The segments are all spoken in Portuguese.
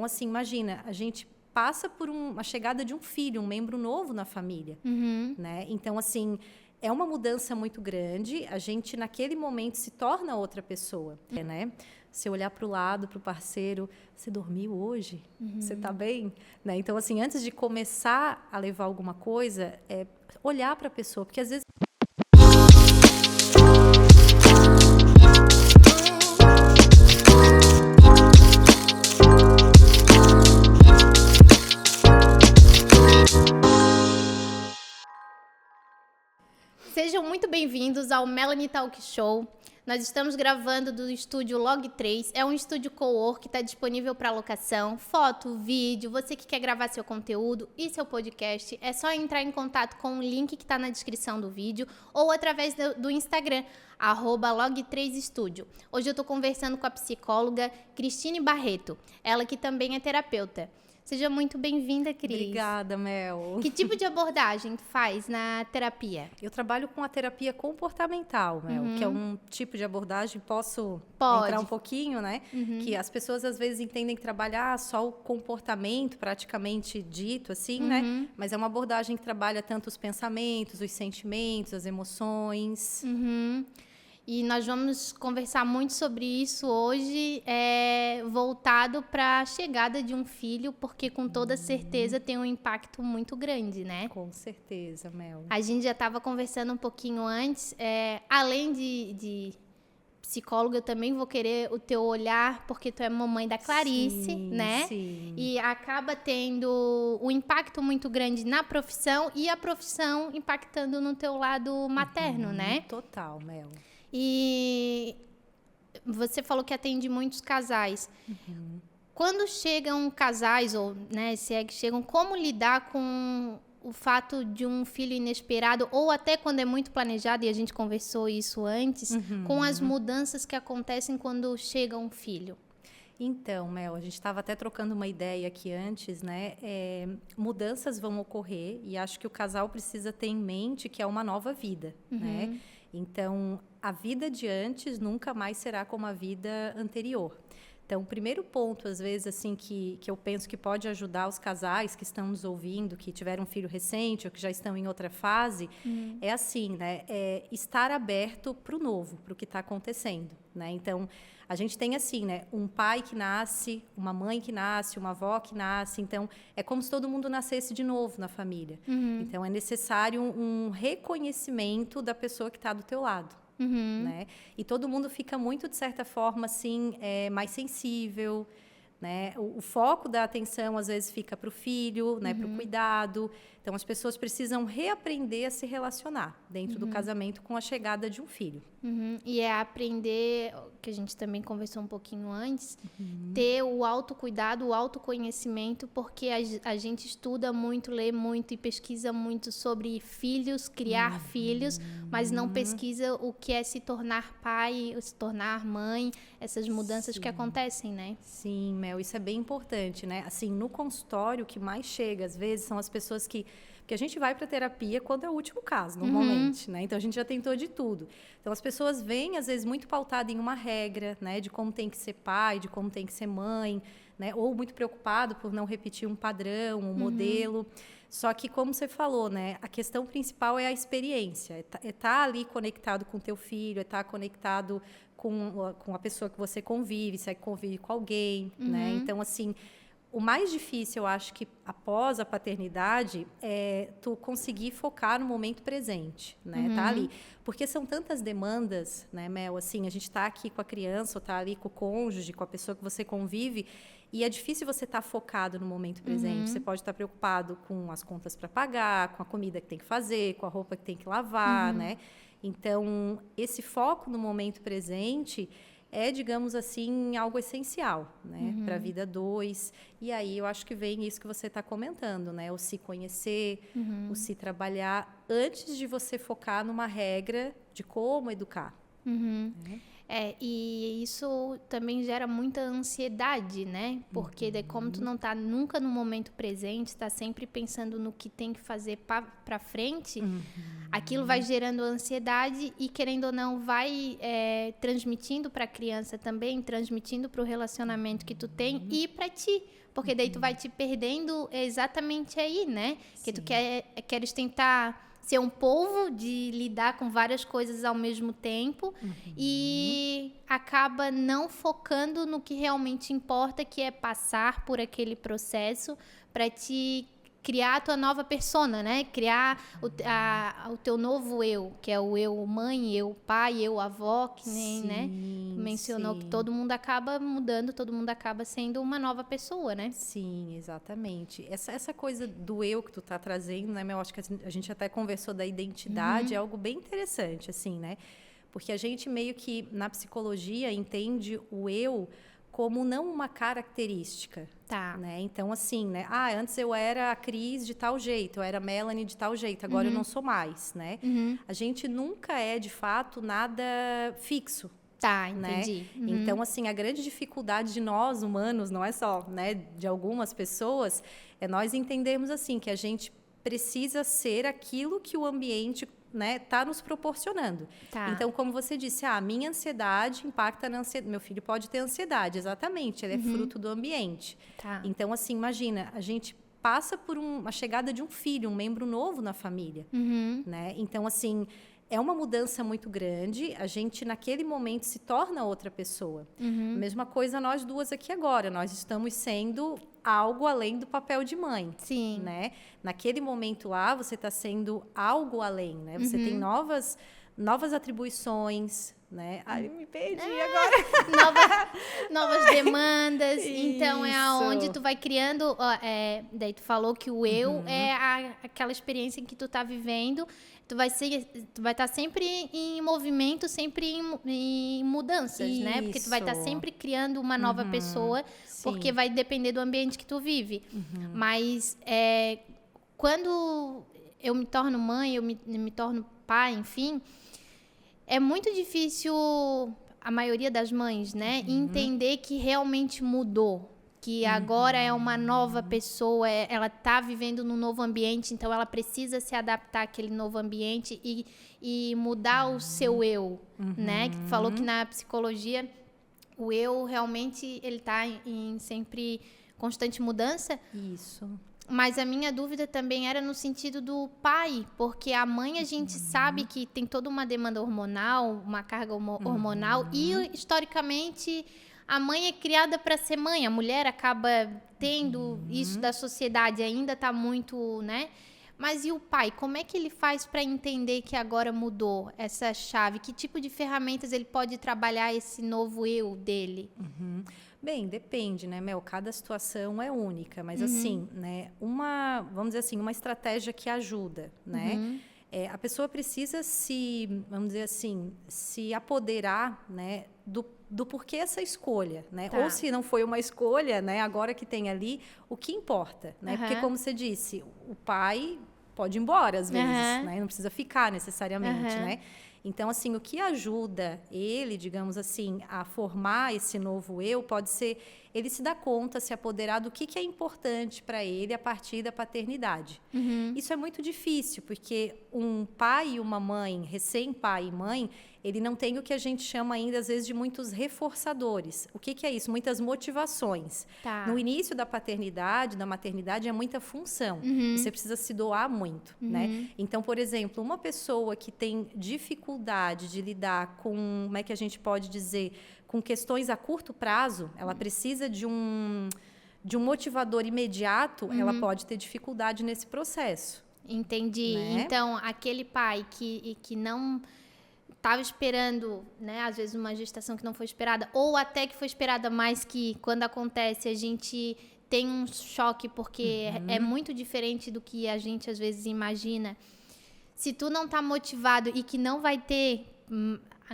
assim, imagina, a gente passa por uma chegada de um filho, um membro novo na família, né? Então, assim, é uma mudança muito grande. A gente, naquele momento, se torna outra pessoa, né? Se olhar para o lado, para o parceiro, você dormiu hoje? Você está bem? Né? Então, assim, antes de começar a levar alguma coisa, olhar para a pessoa, porque às vezes Sejam muito bem-vindos ao Melanie Talk Show. Nós estamos gravando do estúdio Log 3. É um estúdio co-work que está disponível para locação, foto, vídeo. Você que quer gravar seu conteúdo e seu podcast, é só entrar em contato com o link que está na descrição do vídeo ou através do Instagram, @log3studio. Hoje eu estou conversando com a psicóloga Cristine Barreto, ela que também é terapeuta. Seja muito bem-vinda, Cris. Obrigada, Mel. Que tipo de abordagem tu faz na terapia? Eu trabalho com a terapia comportamental, Mel, que é um tipo de abordagem, Pode. entrar um pouquinho, né? Que as pessoas às vezes entendem que trabalhar só o comportamento, praticamente dito, assim, né? Mas é uma abordagem que trabalha tanto os pensamentos, os sentimentos, as emoções. E nós vamos conversar muito sobre isso hoje, voltado para a chegada de um filho, porque com toda certeza tem um impacto muito grande, né? Com certeza, Mel. A gente já estava conversando um pouquinho antes, além de psicóloga, eu também vou querer o teu olhar, porque tu é mamãe da Clarice, né? Sim. E acaba tendo um impacto muito grande na profissão e a profissão impactando no teu lado materno, né? Total, Mel. E você falou que atende muitos casais. Quando chegam casais, ou né, se é que chegam, como lidar com o fato de um filho inesperado, ou até quando é muito planejado, e a gente conversou isso antes, com as mudanças que acontecem quando chega um filho? Então, Mel, a gente estava até trocando uma ideia aqui antes, né? Mudanças vão ocorrer e acho que o casal precisa ter em mente que é uma nova vida, né? Então, a vida de antes nunca mais será como a vida anterior. Então, o primeiro ponto, às vezes, assim, que eu penso que pode ajudar os casais que estão nos ouvindo, que tiveram um filho recente ou que já estão em outra fase, é assim, né? Estar aberto para o novo, para o que está acontecendo, né? Então, a gente tem assim, né? Um pai que nasce, uma mãe que nasce, uma avó que nasce. Então, é como se todo mundo nascesse de novo na família. Então, é necessário um reconhecimento da pessoa que está do teu lado. Né? E todo mundo fica muito, de certa forma, assim, mais sensível, né? O foco da atenção, às vezes, fica para o filho, né? Para o cuidado. Então, as pessoas precisam reaprender a se relacionar dentro do casamento com a chegada de um filho. E é aprender, que a gente também conversou um pouquinho antes, ter o autocuidado, o autoconhecimento, porque a gente estuda muito, lê muito e pesquisa muito sobre filhos, criar filhos, mas não pesquisa o que é se tornar pai, se tornar mãe, essas mudanças que acontecem, né? Sim, Mel, isso é bem importante, né? Assim, no consultório, o que mais chega, às vezes, são as pessoas que a gente vai para terapia quando é o último caso, normalmente, né? Então, a gente já tentou de tudo. Então, as pessoas vêm, às vezes, muito pautadas em uma regra, né? De como tem que ser pai, de como tem que ser mãe, né? Ou muito preocupado por não repetir um padrão, um modelo. Só que, como você falou, né? A questão principal é a experiência. É estar ali conectado com o teu filho, é estar conectado com a pessoa que você convive, se é que convive com alguém, né? Então, assim, o mais difícil, eu acho que após a paternidade, é tu conseguir focar no momento presente, né? Tá ali. Porque são tantas demandas, né, Mel? Assim, a gente tá aqui com a criança, ou tá ali com o cônjuge, com a pessoa que você convive, e é difícil você estar focado no momento presente. Você pode estar preocupado com as contas para pagar, com a comida que tem que fazer, com a roupa que tem que lavar, né? Então, esse foco no momento presente é, digamos assim, algo essencial, né, para a vida dois. E aí eu acho que vem isso que você está comentando, né, o se conhecer, o se trabalhar antes de você focar numa regra de como educar. Né? E isso também gera muita ansiedade, né? Porque daí, como tu não tá nunca no momento presente, tá sempre pensando no que tem que fazer pra frente, aquilo vai gerando ansiedade e, querendo ou não, vai transmitindo pra criança também, transmitindo pro relacionamento que tu tem e pra ti. porque daí tu vai te perdendo exatamente aí, né? Que tu queres tentar ser um povo de lidar com várias coisas ao mesmo tempo e acaba não focando no que realmente importa, que é passar por aquele processo para te criar a tua nova persona, né? Criar o teu novo eu, que é o eu mãe, eu pai, eu avó, que nem, né? Mencionou que todo mundo acaba mudando, todo mundo acaba sendo uma nova pessoa, né? Sim, exatamente. Essa coisa do eu que tu tá trazendo, né, Mel? Acho que a gente até conversou da identidade, é algo bem interessante, assim, né? Porque a gente meio que, na psicologia, entende o eu como não uma característica. Tá. Né? Então, assim, né? Antes eu era a Cris de tal jeito, eu era a Melanie de tal jeito, agora eu não sou mais, né? A gente nunca é, de fato, nada fixo. Tá, entendi. Né? Então, assim, a grande dificuldade de nós, humanos, não é só, né, de algumas pessoas, é nós entendermos, assim, que a gente precisa ser aquilo que o ambiente, né, tá nos proporcionando. Tá. Então, como você disse, a minha ansiedade impacta na ansiedade. Meu filho pode ter ansiedade, exatamente, ele é fruto do ambiente. Tá. Então, assim, imagina, a gente passa por uma chegada de um filho, um membro novo na família, né? Então, assim, é uma mudança muito grande, a gente naquele momento se torna outra pessoa. Mesma coisa nós duas aqui agora, nós estamos sendo algo além do papel de mãe. Sim. Né? Naquele momento lá, você está sendo algo além, né? Você tem novas atribuições, né? Ai, me perdi agora. Novas demandas. Então, é aonde tu vai criando... daí tu falou que o eu é aquela experiência em que tu tá vivendo. Tu vai estar sempre em movimento, sempre em mudanças, né? Porque tu vai estar sempre criando uma nova pessoa, porque vai depender do ambiente que tu vive. Mas quando eu me torno mãe, eu me torno pai, enfim, é muito difícil, a maioria das mães, né? Entender que realmente mudou. Que agora é uma nova pessoa, ela está vivendo num novo ambiente, então ela precisa se adaptar àquele novo ambiente e mudar o seu eu, né? Que tu falou que na psicologia o eu realmente ele está em sempre constante mudança. Isso. Mas a minha dúvida também era no sentido do pai, porque a mãe a gente sabe que tem toda uma demanda hormonal, uma carga hormonal e historicamente a mãe é criada para ser mãe, a mulher acaba tendo isso da sociedade, ainda está muito, né? Mas e o pai? Como é que ele faz para entender que agora mudou essa chave? Que tipo de ferramentas ele pode trabalhar esse novo eu dele? Bem, depende, né, Mel? Cada situação é única, mas assim, né? Vamos dizer assim, uma estratégia que ajuda, né? A pessoa precisa vamos dizer assim, se apoderar, né, do porquê essa escolha, né? Tá. Ou se não foi uma escolha, né? Agora que tem ali, o que importa, né? Porque como você disse, o pai pode ir embora às vezes, né? Não precisa ficar necessariamente, né? Então, assim, o que ajuda ele, digamos assim, a formar esse novo eu pode ser ele se dar conta, se apoderar do que é importante para ele a partir da paternidade. Isso é muito difícil, porque um pai e uma mãe, recém-pai e mãe, ele não tem o que a gente chama ainda, às vezes, de muitos reforçadores. O que é isso? Muitas motivações. Tá. No início da paternidade, da maternidade, é muita função. Você precisa se doar muito, né? Então, por exemplo, uma pessoa que tem dificuldade de lidar com, como é que a gente pode dizer, com questões a curto prazo, ela precisa de um motivador imediato, ela pode ter dificuldade nesse processo. Entendi. Né? Então, aquele pai que não estava esperando, né, às vezes uma gestação que não foi esperada, ou até que foi esperada, mas que quando acontece a gente tem um choque, porque é muito diferente do que a gente às vezes imagina. Se tu não tá motivado e que não vai ter,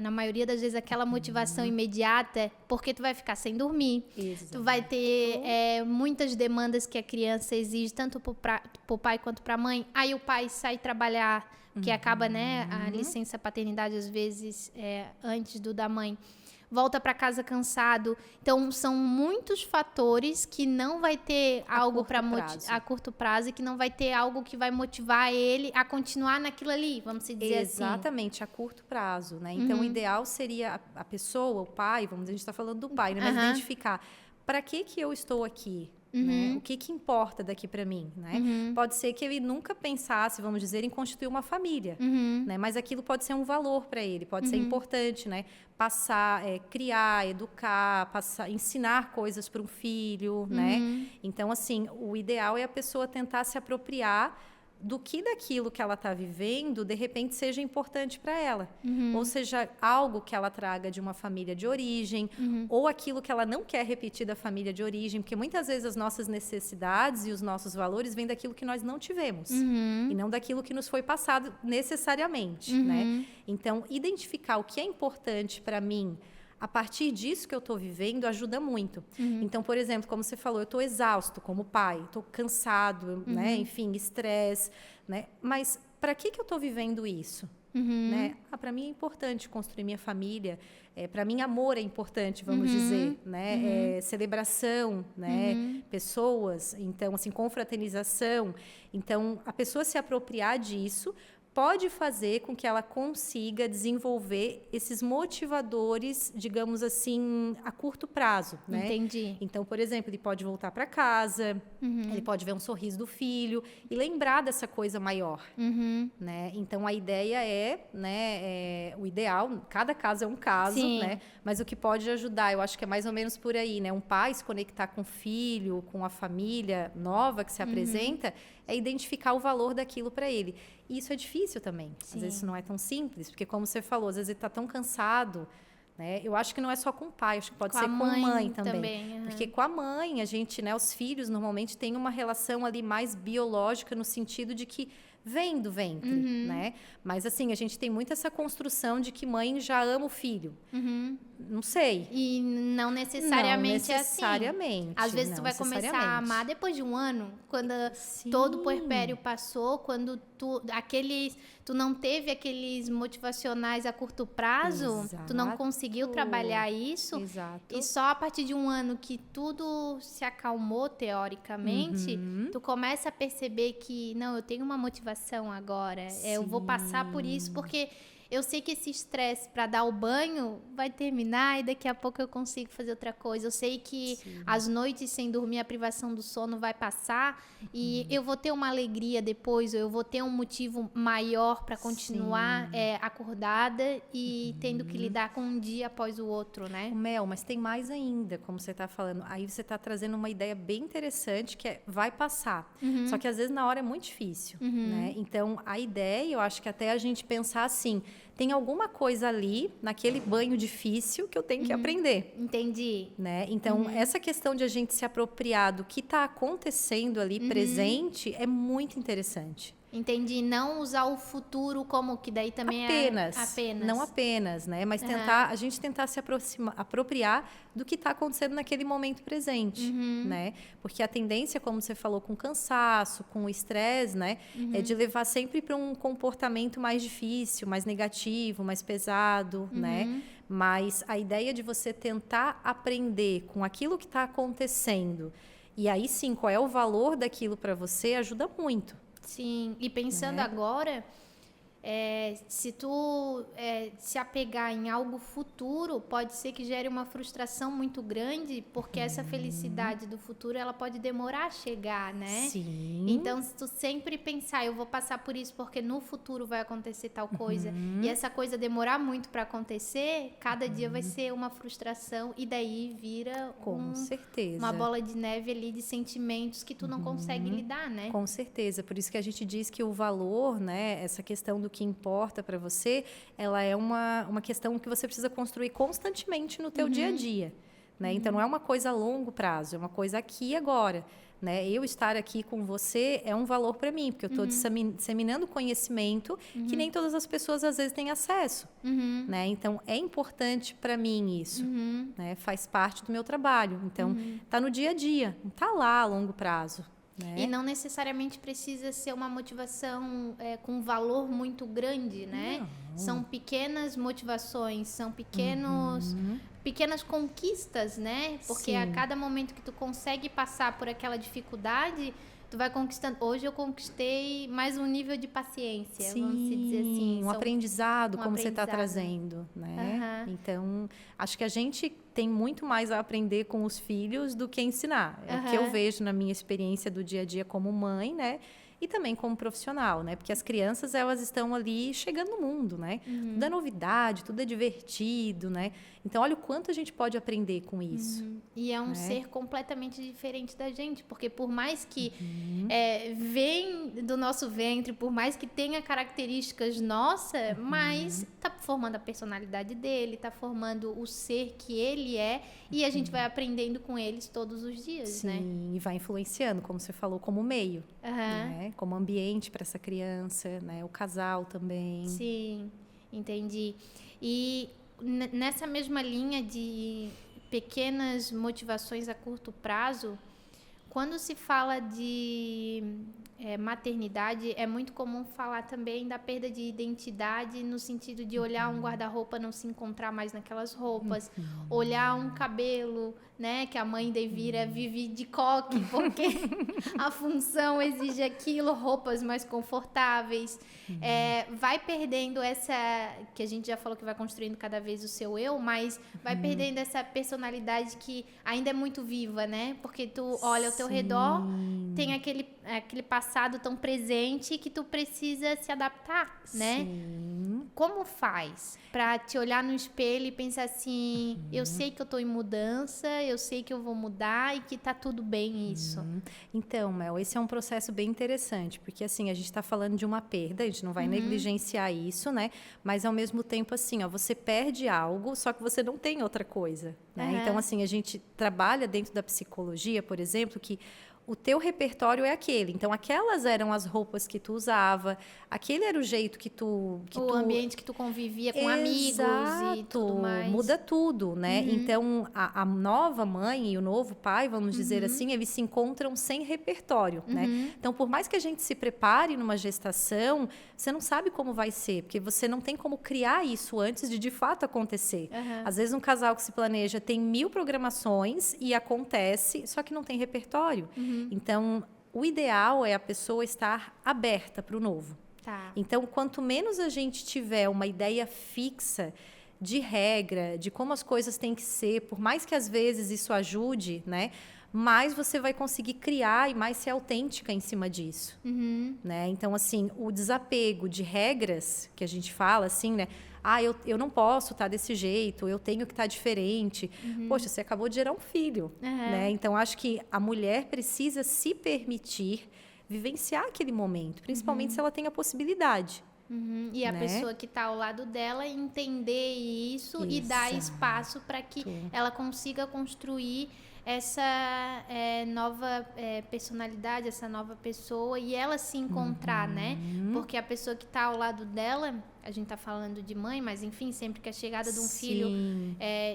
na maioria das vezes, aquela motivação imediata, porque tu vai ficar sem dormir. Exato. Tu vai ter muitas demandas que a criança exige, tanto pro pai quanto pra mãe. Aí o pai sai trabalhar, que acaba, né, a licença paternidade, às vezes, antes do da mãe. Volta para casa cansado. Então, são muitos fatores que não vai ter algo a curto prazo e que não vai ter algo que vai motivar ele a continuar naquilo ali, vamos dizer assim. Exatamente, a curto prazo, né? Então, o ideal seria a pessoa, o pai, vamos dizer, a gente está falando do pai, né? Mas identificar, para que eu estou aqui? né? O que importa daqui para mim, né? Pode ser que ele nunca pensasse, vamos dizer, em constituir uma família, né? Mas aquilo pode ser um valor para ele, pode ser importante, né? Passar, criar, educar, ensinar coisas para um filho, né? Então, assim, o ideal é a pessoa tentar se apropriar do que daquilo que ela está vivendo, de repente, seja importante para ela. Ou seja, algo que ela traga de uma família de origem, ou aquilo que ela não quer repetir da família de origem, porque muitas vezes as nossas necessidades e os nossos valores vêm daquilo que nós não tivemos, e não daquilo que nos foi passado necessariamente, né? Então, identificar o que é importante para mim, a partir disso que eu estou vivendo, ajuda muito. Então, por exemplo, como você falou, eu estou exausto como pai, estou cansado, né? Enfim, estresse, né? Mas para que eu estou vivendo isso? Né? Para mim é importante construir minha família. Para mim, amor é importante, vamos dizer, né? Celebração, né? Pessoas, então, assim, confraternização. Então, a pessoa se apropriar disso pode fazer com que ela consiga desenvolver esses motivadores, digamos assim, a curto prazo, né? Entendi. Então, por exemplo, ele pode voltar para casa, ele pode ver um sorriso do filho e lembrar dessa coisa maior, né? Então, a ideia né, o ideal, cada caso é um caso, né? Mas o que pode ajudar, eu acho que é mais ou menos por aí, né? Um pai se conectar com o filho, com a família nova que se apresenta, é identificar o valor daquilo para ele. E isso é difícil também. Às vezes isso não é tão simples, porque como você falou, às vezes ele está tão cansado, né? Eu acho que não é só com o pai, acho que pode ser com a mãe também. Porque com a mãe, a gente, né, os filhos normalmente têm uma relação ali mais biológica no sentido de que vem do ventre, né? Mas assim, a gente tem muito essa construção de que mãe já ama o filho. Não sei. E não necessariamente não necessariamente, é assim. Às vezes tu vai começar a amar depois de um ano, quando todo o puerpério passou, quando tu não teve aqueles motivacionais a curto prazo, tu não conseguiu trabalhar isso. E só a partir de um ano que tudo se acalmou, teoricamente, tu começa a perceber que, não, eu tenho uma motivação agora, eu vou passar por isso, porque eu sei que esse estresse para dar o banho vai terminar e daqui a pouco eu consigo fazer outra coisa. Eu sei que as noites sem dormir, a privação do sono vai passar e eu vou ter uma alegria depois, ou eu vou ter um motivo maior para continuar acordada e tendo que lidar com um dia após o outro, né? Mel, mas tem mais ainda, como você está falando. Aí você está trazendo uma ideia bem interessante, que é vai passar. Só que às vezes na hora é muito difícil, né? Então, a ideia, eu acho que até a gente pensar assim, tem alguma coisa ali, naquele banho difícil, que eu tenho que aprender. Entendi. Né? Então, essa questão de a gente se apropriar do que está acontecendo ali presente é muito interessante. Entendi. Não usar o futuro como que daí também apenas. Não apenas, né? Mas a gente tentar se apropriar do que está acontecendo naquele momento presente, né? Porque a tendência, como você falou, com cansaço, com o estresse, né? É de levar sempre para um comportamento mais difícil, mais negativo, mais pesado, né? Mas a ideia de você tentar aprender com aquilo que está acontecendo e aí sim, qual é o valor daquilo para você, ajuda muito. Sim, e pensando agora, se tu se apegar em algo futuro, pode ser que gere uma frustração muito grande, porque essa felicidade do futuro, ela pode demorar a chegar, né? Sim. Então, se tu sempre pensar, eu vou passar por isso porque no futuro vai acontecer tal coisa, e essa coisa demorar muito para acontecer, cada dia vai ser uma frustração, e daí vira com certeza uma bola de neve ali de sentimentos que tu não consegue lidar, né? Com certeza, por isso que a gente diz que o valor, né, essa questão do que importa para você, ela é uma questão que você precisa construir constantemente no teu dia a dia, né? Então, não é uma coisa a longo prazo, é uma coisa aqui e agora, né? Eu estar aqui com você é um valor para mim, porque eu estou disseminando conhecimento que nem todas as pessoas, às vezes, têm acesso, né? Então, é importante para mim isso, né? Faz parte do meu trabalho. Então, tá no dia a dia, não tá lá a longo prazo. Né? E não necessariamente precisa ser uma motivação com um valor muito grande, né? Não. São pequenas motivações, são pequenas conquistas, né? Porque a cada momento que tu consegue passar por aquela dificuldade, tu vai conquistando. Hoje eu conquistei mais um nível de paciência, Sim, vamos dizer assim. um aprendizado, como você está aprendizado. trazendo, né? Então, acho que a gente tem muito mais a aprender com os filhos do que ensinar. É o que eu vejo na minha experiência do dia a dia como mãe, né? E também como profissional, né? Porque as crianças, elas estão ali chegando no mundo, né? Tudo é novidade, tudo é divertido, né? Então, olha o quanto a gente pode aprender com isso. E é um ser completamente diferente da gente, porque por mais que vem do nosso ventre, por mais que tenha características nossas, mas tá formando a personalidade dele, tá formando o ser que ele é, e a gente vai aprendendo com eles todos os dias, né? Sim, e vai influenciando, como você falou, como meio, né? Como ambiente para essa criança, né? O casal também. Sim, entendi. E nessa mesma linha de pequenas motivações a curto prazo, quando se fala de maternidade, é muito comum falar também da perda de identidade, no sentido de olhar um guarda-roupa, não se encontrar mais naquelas roupas, olhar um cabelo, né, que a mãe Devira vive de coque, porque a função exige aquilo, roupas mais confortáveis. Vai perdendo essa, que a gente já falou que vai construindo cada vez o seu eu, mas vai perdendo essa personalidade que ainda é muito viva, né? Porque tu olha ao teu redor, tem aquele passado tão presente que tu precisa se adaptar, né? Sim. Como faz pra te olhar no espelho e pensar assim, eu sei que eu tô em mudança, eu sei que eu vou mudar e que tá tudo bem isso? Então, Mel, esse é um processo bem interessante, porque assim, a gente está falando de uma perda, a gente não vai negligenciar isso, né? Mas ao mesmo tempo, assim, ó, você perde algo, só que você não tem outra coisa, né? Então, assim, a gente trabalha dentro da psicologia, por exemplo, que o teu repertório é aquele. Então, aquelas eram as roupas que tu usava, aquele era o jeito que tu... ambiente que tu convivia com amigos e tudo mais. Muda tudo, né? Então, a nova mãe e o novo pai, vamos dizer assim, eles se encontram sem repertório, né? Então, por mais que a gente se prepare numa gestação, você não sabe como vai ser, porque você não tem como criar isso antes de fato acontecer. Às vezes, um casal que se planeja tem 1000 programações e acontece, só que não tem repertório. Então, o ideal é a pessoa estar aberta para o novo. Tá. Então, quanto menos a gente tiver uma ideia fixa de regra, de como as coisas têm que ser, por mais que às vezes isso ajude, né? Mais você vai conseguir criar e mais ser autêntica em cima disso, né? Então, assim, o desapego de regras que a gente fala, assim, né? Eu não posso estar desse jeito, eu tenho que estar diferente. Poxa, você acabou de gerar um filho, né? Então, acho que a mulher precisa se permitir vivenciar aquele momento, principalmente se ela tem a possibilidade. E a pessoa que está ao lado dela entender isso e dar espaço para que ela consiga construir essa nova personalidade, essa nova pessoa e ela se encontrar, né? Porque a pessoa que está ao lado dela, a gente está falando de mãe, mas enfim, sempre que a chegada de um filho,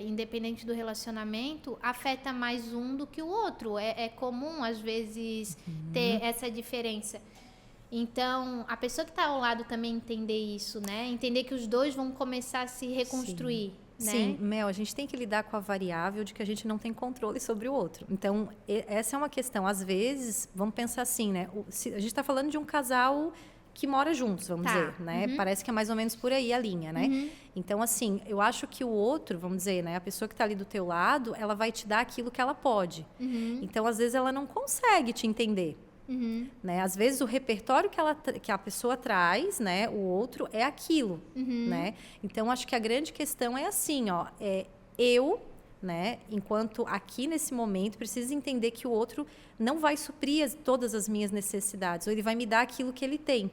independente do relacionamento, afeta mais um do que o outro. É comum, às vezes, ter essa diferença. Então, a pessoa que está ao lado também entender isso, né? Entender que os dois vão começar a se reconstruir. Né? Sim, Mel, a gente tem que lidar com a variável de que a gente não tem controle sobre o outro. Então, essa é uma questão. Às vezes, vamos pensar assim, né? A gente está falando de um casal que mora juntos, vamos dizer, né? Parece que é mais ou menos por aí a linha, né? Então, assim, eu acho que o outro, vamos dizer, né? A pessoa que está ali do teu lado, ela vai te dar aquilo que ela pode. Então, às vezes, ela não consegue te entender. Né? Às vezes o repertório que a pessoa traz, né, o outro é aquilo, né? Então acho que a grande questão é assim, ó, eu, né, enquanto aqui nesse momento preciso entender que o outro não vai suprir todas as minhas necessidades, ou ele vai me dar aquilo que ele tem,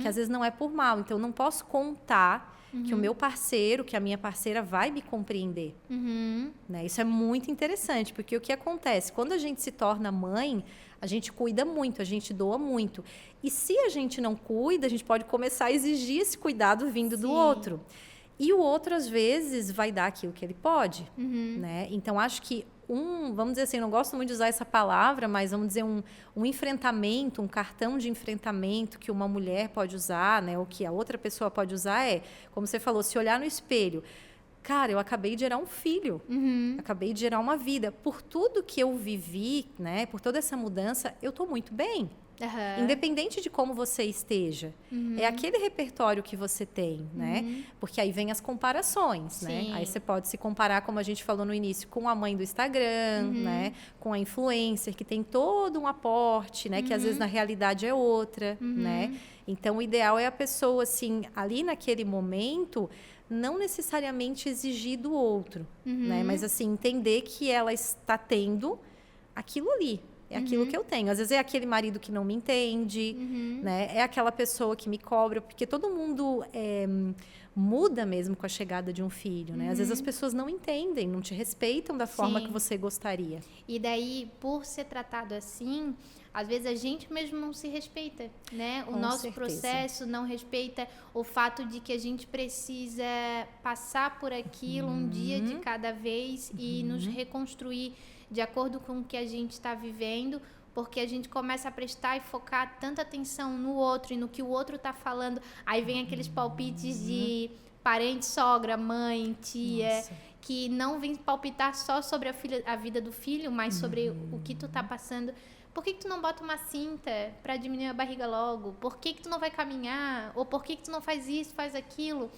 que às vezes não é por mal. Então não posso contar que o meu parceiro, que a minha parceira vai me compreender. Né? Isso é muito interessante, porque o que acontece? Quando a gente se torna mãe, a gente cuida muito, a gente doa muito. E se a gente não cuida, a gente pode começar a exigir esse cuidado vindo do outro. E o outro, às vezes, vai dar aquilo que ele pode. Né? Então, acho que vamos dizer assim, não gosto muito de usar essa palavra, mas vamos dizer um enfrentamento, um cartão de enfrentamento que uma mulher pode usar, né, ou que a outra pessoa pode usar como você falou, se olhar no espelho. Cara, eu acabei de gerar um filho, acabei de gerar uma vida. Por tudo que eu vivi, né, por toda essa mudança, eu estou muito bem. Aham. Independente de como você esteja. É aquele repertório que você tem, né? Porque aí vem as comparações, né? Sim. Aí você pode se comparar, como a gente falou no início, com a mãe do Instagram, né? Com a influencer, que tem todo um aporte, né? Que às vezes na realidade é outra, né? Então, o ideal é a pessoa, assim, ali naquele momento, não necessariamente exigir do outro, né? Mas, assim, entender que ela está tendo aquilo ali. É aquilo que eu tenho. Às vezes é aquele marido que não me entende, né? É aquela pessoa que me cobra, porque todo mundo muda mesmo com a chegada de um filho, né? Às vezes as pessoas não entendem, não te respeitam da forma que você gostaria. E daí, por ser tratado assim, às vezes a gente mesmo não se respeita, né? O Com nosso certeza. processo não respeita o fato de que a gente precisa passar por aquilo um dia de cada vez e nos reconstruir de acordo com o que a gente está vivendo, porque a gente começa a prestar e focar tanta atenção no outro e no que o outro está falando. Aí vem aqueles palpites de parente, sogra, mãe, tia, que não vem palpitar só sobre a vida do filho, mas sobre o que tu tá passando. Por que tu não bota uma cinta para diminuir a barriga logo? Por que tu não vai caminhar? Ou por que tu não faz isso, faz aquilo?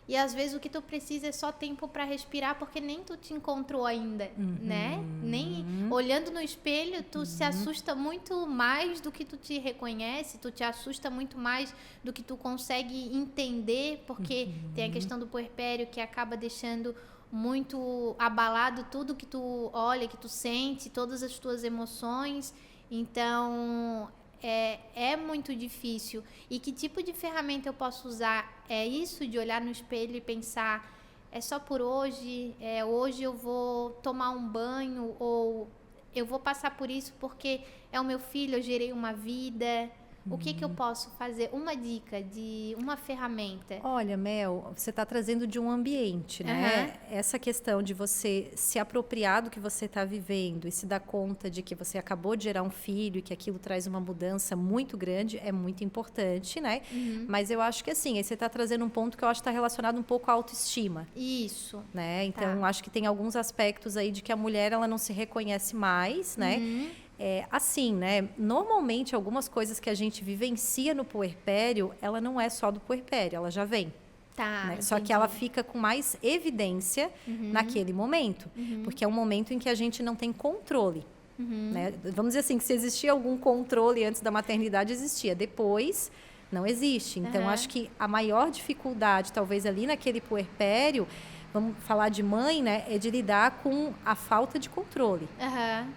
E às vezes o que tu precisa é só tempo para respirar, porque nem tu te encontrou ainda, né? Nem olhando no espelho, tu se assusta muito mais do que tu te reconhece, tu te assusta muito mais do que tu consegue entender, porque tem a questão do puerpério que acaba deixando muito abalado tudo que tu olha, que tu sente, todas as tuas emoções. Então, é muito difícil. E que tipo de ferramenta eu posso usar? É isso de olhar no espelho e pensar, é só por hoje, hoje eu vou tomar um banho, ou eu vou passar por isso porque é o meu filho, eu gerei uma vida. O que eu posso fazer? Uma dica de uma ferramenta. Olha, Mel, você está trazendo de um ambiente, né? Essa questão de você se apropriar do que você está vivendo e se dar conta de que você acabou de gerar um filho e que aquilo traz uma mudança muito grande é muito importante, né? Mas eu acho que assim, aí você está trazendo um ponto que eu acho que está relacionado um pouco à autoestima. Isso. Né? Então, acho que tem alguns aspectos aí de que a mulher ela não se reconhece mais, né? Assim, né? Normalmente, algumas coisas que a gente vivencia no puerpério, ela não é só do puerpério, ela já vem. Tá, Né? Só que ela fica com mais evidência naquele momento, porque é um momento em que a gente não tem controle. Né? Vamos dizer assim, que se existia algum controle antes da maternidade, existia. Depois, não existe. Então, acho que a maior dificuldade, talvez ali naquele puerpério, vamos falar de mãe, né, é de lidar com a falta de controle.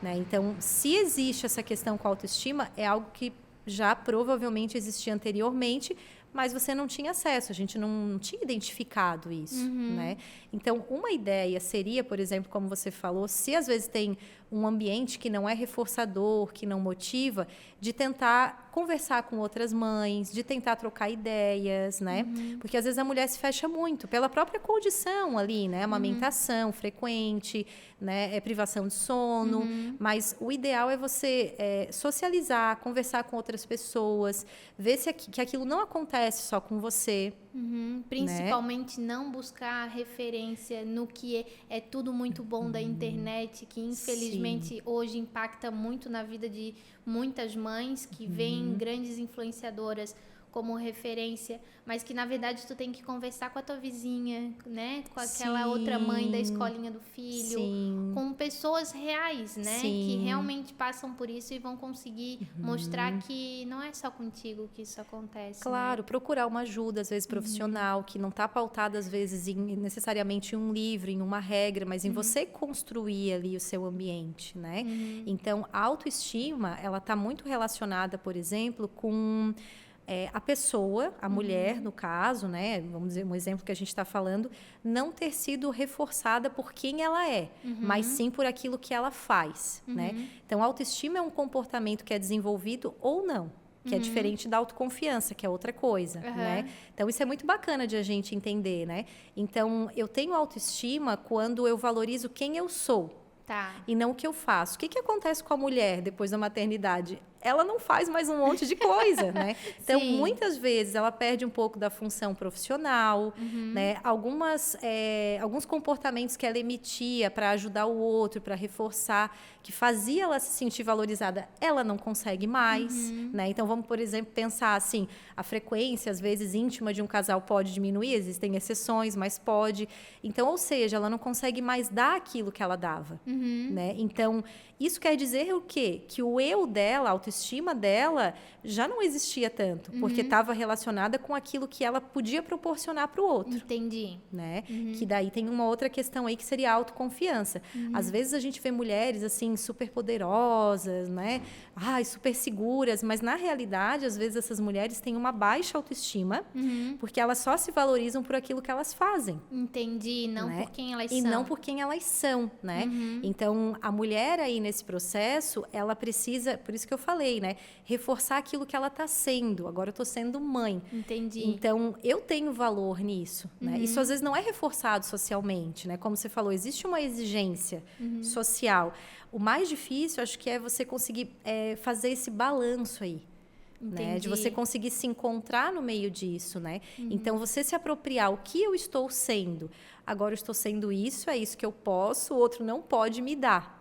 Né? Então, se existe essa questão com a autoestima, é algo que já provavelmente existia anteriormente, mas você não tinha acesso, a gente não tinha identificado isso, né? Então, uma ideia seria, por exemplo, como você falou, se às vezes tem um ambiente que não é reforçador, que não motiva, de tentar conversar com outras mães, de tentar trocar ideias, né? Porque às vezes a mulher se fecha muito pela própria condição ali, né? Amamentação frequente, né? Privação de sono, mas o ideal é você socializar, conversar com outras pessoas, ver se que aquilo não acontece só com você. Principalmente não buscar referência no que é tudo muito bom da internet, que infelizmente hoje impacta muito na vida de muitas mães que veem grandes influenciadoras como referência, mas que na verdade tu tem que conversar com a tua vizinha, né? Com aquela outra mãe da escolinha do filho, com pessoas reais, né? Que realmente passam por isso e vão conseguir mostrar que não é só contigo que isso acontece. Claro, né? procurar uma ajuda, às vezes profissional, que não está pautada às vezes necessariamente em um livro, em uma regra, mas em você construir ali o seu ambiente, né? Então, a autoestima, ela está muito relacionada, por exemplo, com a pessoa, a mulher, no caso, né, vamos dizer, um exemplo que a gente está falando, não ter sido reforçada por quem ela é, mas sim por aquilo que ela faz, né? Então, a autoestima é um comportamento que é desenvolvido ou não, que é diferente da autoconfiança, que é outra coisa, né? Então, isso é muito bacana de a gente entender, né? Então, eu tenho autoestima quando eu valorizo quem eu sou. Tá. E não o que eu faço. O que acontece com a mulher depois da maternidade? ela não faz mais um monte de coisa, né? Então, Sim. muitas vezes, ela perde um pouco da função profissional, né? Alguns comportamentos que ela emitia para ajudar o outro, para reforçar, que fazia ela se sentir valorizada, ela não consegue mais, né? Então, vamos, por exemplo, pensar assim, a frequência, às vezes, íntima de um casal pode diminuir, existem exceções, mas pode. Então, ou seja, ela não consegue mais dar aquilo que ela dava, né? Então, isso quer dizer o quê? Que o eu dela, a autoestima dela, já não existia tanto, porque estava relacionada com aquilo que ela podia proporcionar para o outro. Entendi. Né? Que daí tem uma outra questão aí que seria a autoconfiança. Às vezes a gente vê mulheres assim super poderosas, né? Ai, super seguras, mas na realidade, às vezes essas mulheres têm uma baixa autoestima, porque elas só se valorizam por aquilo que elas fazem. Entendi, não né? por quem elas E são. não por quem elas são, né? Então, a mulher aí nesse processo, ela precisa, por isso que eu falei, né? Reforçar aquilo que ela está sendo. Agora eu estou sendo mãe. Entendi. Então, eu tenho valor nisso, né? Isso às vezes não é reforçado socialmente, né? Como você falou, existe uma exigência social. O mais difícil, acho que é você conseguir fazer esse balanço aí. Né? De você conseguir se encontrar no meio disso, né? Então, você se apropriar o que eu estou sendo. Agora eu estou sendo isso, é isso que eu posso, o outro não pode me dar.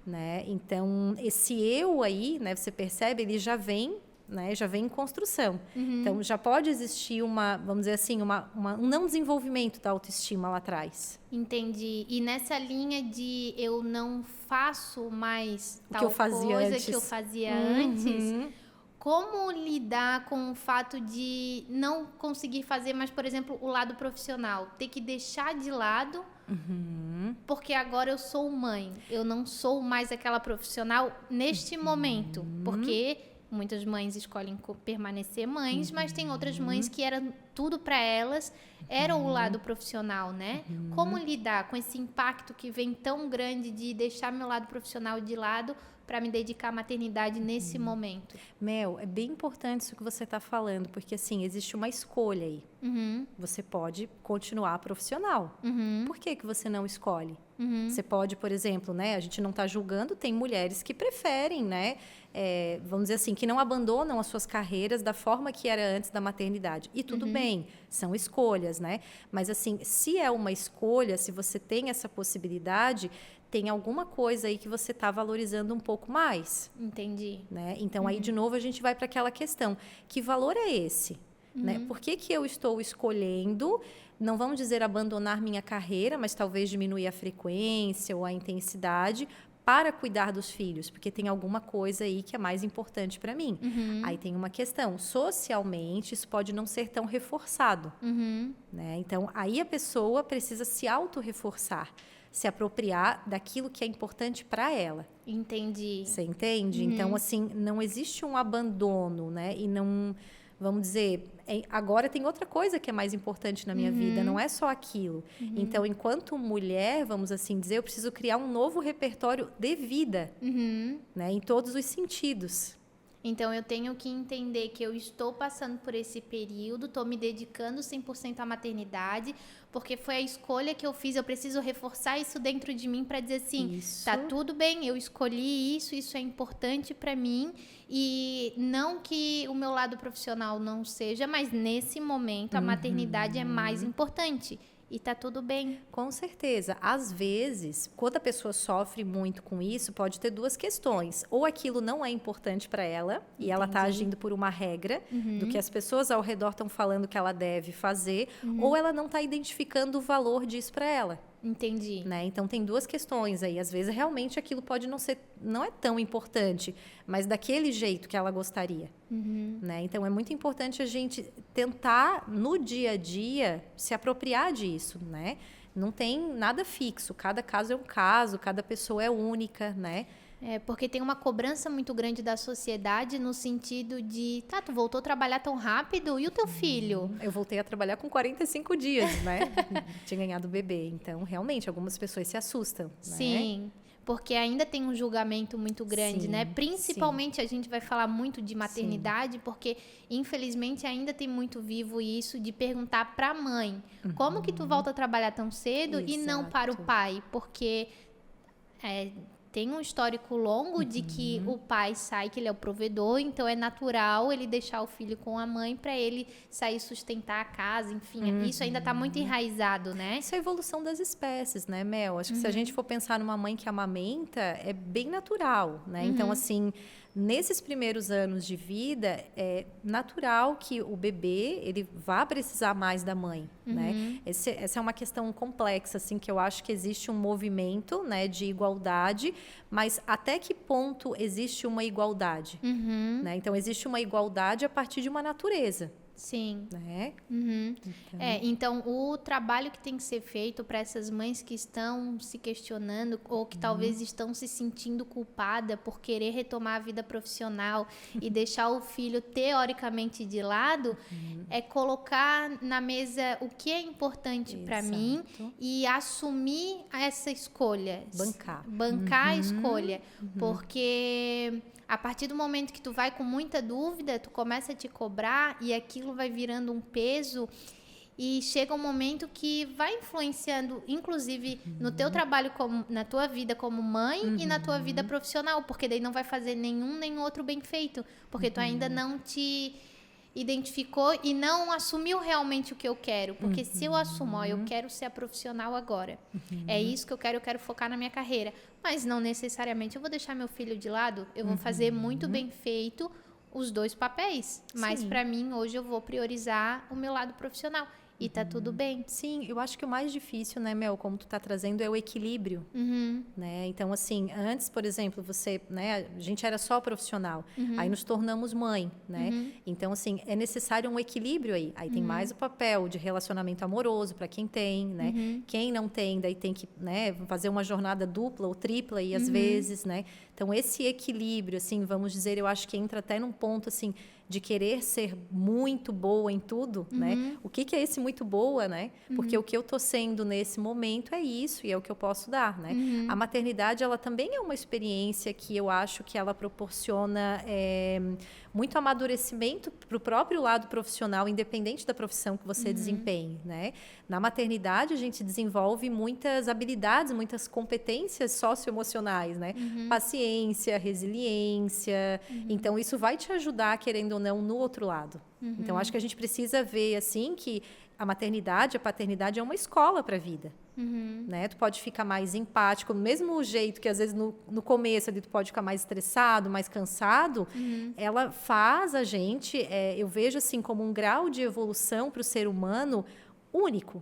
Né? Então, esse eu aí, né, você percebe, ele já vem, né, já vem em construção. Então, já pode existir vamos dizer assim, um não desenvolvimento da autoestima lá atrás. Entendi. E nessa linha de eu não faço mais O que eu fazia coisa antes. que eu fazia antes... Como lidar com o fato de não conseguir fazer mais, por exemplo, o lado profissional? Ter que deixar de lado, porque agora eu sou mãe. Eu não sou mais aquela profissional neste momento. Porque muitas mães escolhem permanecer mães, mas tem outras mães que era tudo para elas, era o lado profissional, né? Como lidar com esse impacto que vem tão grande de deixar meu lado profissional de lado para me dedicar à maternidade nesse momento? Mel, é bem importante isso que você está falando, porque assim, existe uma escolha aí. Você pode continuar profissional. Por que você não escolhe? Você pode, por exemplo, né? A gente não está julgando, tem mulheres que preferem, né? Vamos dizer assim, que não abandonam as suas carreiras da forma que era antes da maternidade. E tudo bem, são escolhas, né? Mas assim, se é uma escolha, se você tem essa possibilidade, tem alguma coisa aí que você está valorizando um pouco mais. Entendi. Né? Então, aí, de novo, a gente vai para aquela questão. Que valor é esse? Né? Por que eu estou escolhendo, não vamos dizer abandonar minha carreira, mas talvez diminuir a frequência ou a intensidade para cuidar dos filhos? Porque tem alguma coisa aí que é mais importante para mim. Aí tem uma questão. Socialmente, isso pode não ser tão reforçado. Né? Então, aí a pessoa precisa se auto-reforçar, se apropriar daquilo que é importante para ela. Entendi. Você entende? Então, assim, não existe um abandono, né? E não, vamos dizer, agora tem outra coisa que é mais importante na minha vida, não é só aquilo. Então, enquanto mulher, vamos assim dizer, eu preciso criar um novo repertório de vida, né? Em todos os sentidos. Então, eu tenho que entender que eu estou passando por esse período, estou me dedicando 100% à maternidade, porque foi a escolha que eu fiz, eu preciso reforçar isso dentro de mim para dizer assim, tá tudo bem, eu escolhi isso é importante para mim, e não que o meu lado profissional não seja, mas nesse momento a maternidade é mais importante. E tá tudo bem. Com certeza. Às vezes, quando a pessoa sofre muito com isso, pode ter duas questões. Ou aquilo não é importante para ela, e ela está agindo por uma regra do que as pessoas ao redor estão falando que ela deve fazer, ou ela não está identificando o valor disso para ela. Entendi. Né? Então, tem duas questões aí. Às vezes, realmente, aquilo pode não é tão importante, mas daquele jeito que ela gostaria. Né? Então, é muito importante a gente tentar, no dia a dia, se apropriar disso, né? Não tem nada fixo. Cada caso é um caso, cada pessoa é única, né? Porque tem uma cobrança muito grande da sociedade no sentido de, tu voltou a trabalhar tão rápido, e o teu filho? Eu voltei a trabalhar com 45 dias, né? Tinha ganhado bebê. Então, realmente, algumas pessoas se assustam, né? Sim, porque ainda tem um julgamento muito grande, né? Principalmente a gente vai falar muito de maternidade, porque, infelizmente, ainda tem muito vivo isso de perguntar para a mãe, como que tu volta a trabalhar tão cedo e não para o pai? Porque... tem um histórico longo de que o pai sai, que ele é o provedor, então é natural ele deixar o filho com a mãe para ele sair sustentar a casa, enfim, isso ainda está muito enraizado, né? Isso é a evolução das espécies, né, Mel? Acho que se a gente for pensar numa mãe que amamenta, é bem natural, né? Então, assim, nesses primeiros anos de vida, é natural que o bebê, ele vá precisar mais da mãe, né? Essa é uma questão complexa, assim, que eu acho que existe um movimento, né, de igualdade, mas até que ponto existe uma igualdade, né? Então, existe uma igualdade a partir de uma natureza. Sim. Né? Então, o trabalho que tem que ser feito para essas mães que estão se questionando ou que talvez estão se sentindo culpada por querer retomar a vida profissional e deixar o filho teoricamente de lado, é colocar na mesa o que é importante para mim e assumir essa escolha. Bancar a escolha. Porque a partir do momento que tu vai com muita dúvida, tu começa a te cobrar e aquilo vai virando um peso e chega um momento que vai influenciando, inclusive, no teu trabalho, na tua vida como mãe e na tua vida profissional, porque daí não vai fazer nenhum nem outro bem feito, porque tu ainda não te identificou e não assumiu realmente o que eu quero, porque se eu assumo, eu quero ser a profissional agora, é isso que eu quero focar na minha carreira, mas não necessariamente eu vou deixar meu filho de lado, eu vou fazer muito bem feito os dois papéis, mas para mim hoje eu vou priorizar o meu lado profissional. E tá tudo bem. Sim, eu acho que o mais difícil, né, Mel, como tu tá trazendo, é o equilíbrio, né? Então, assim, antes, por exemplo, você, né, a gente era só profissional, aí nos tornamos mãe, né? Então, assim, é necessário um equilíbrio aí. Aí tem mais o papel de relacionamento amoroso para quem tem, né? Quem não tem, daí tem que, né, fazer uma jornada dupla ou tripla e às vezes, né? Então, esse equilíbrio, assim, vamos dizer, eu acho que entra até num ponto, assim, de querer ser muito boa em tudo, né? O que é esse muito boa, né? Porque o que eu tô sendo nesse momento é isso e é o que eu posso dar, né? A maternidade, ela também é uma experiência que eu acho que ela proporciona muito amadurecimento para o próprio lado profissional, independente da profissão que você desempenhe, né? Na maternidade, a gente desenvolve muitas habilidades, muitas competências socioemocionais, né? Paciência, resiliência. Então, isso vai te ajudar, querendo ou não, no outro lado. Então, acho que a gente precisa ver, assim, que a maternidade, a paternidade é uma escola para a vida. Né? Tu pode ficar mais empático, do mesmo jeito que, às vezes, no começo ali, tu pode ficar mais estressado, mais cansado, ela faz a gente, eu vejo assim, como um grau de evolução para o ser humano único.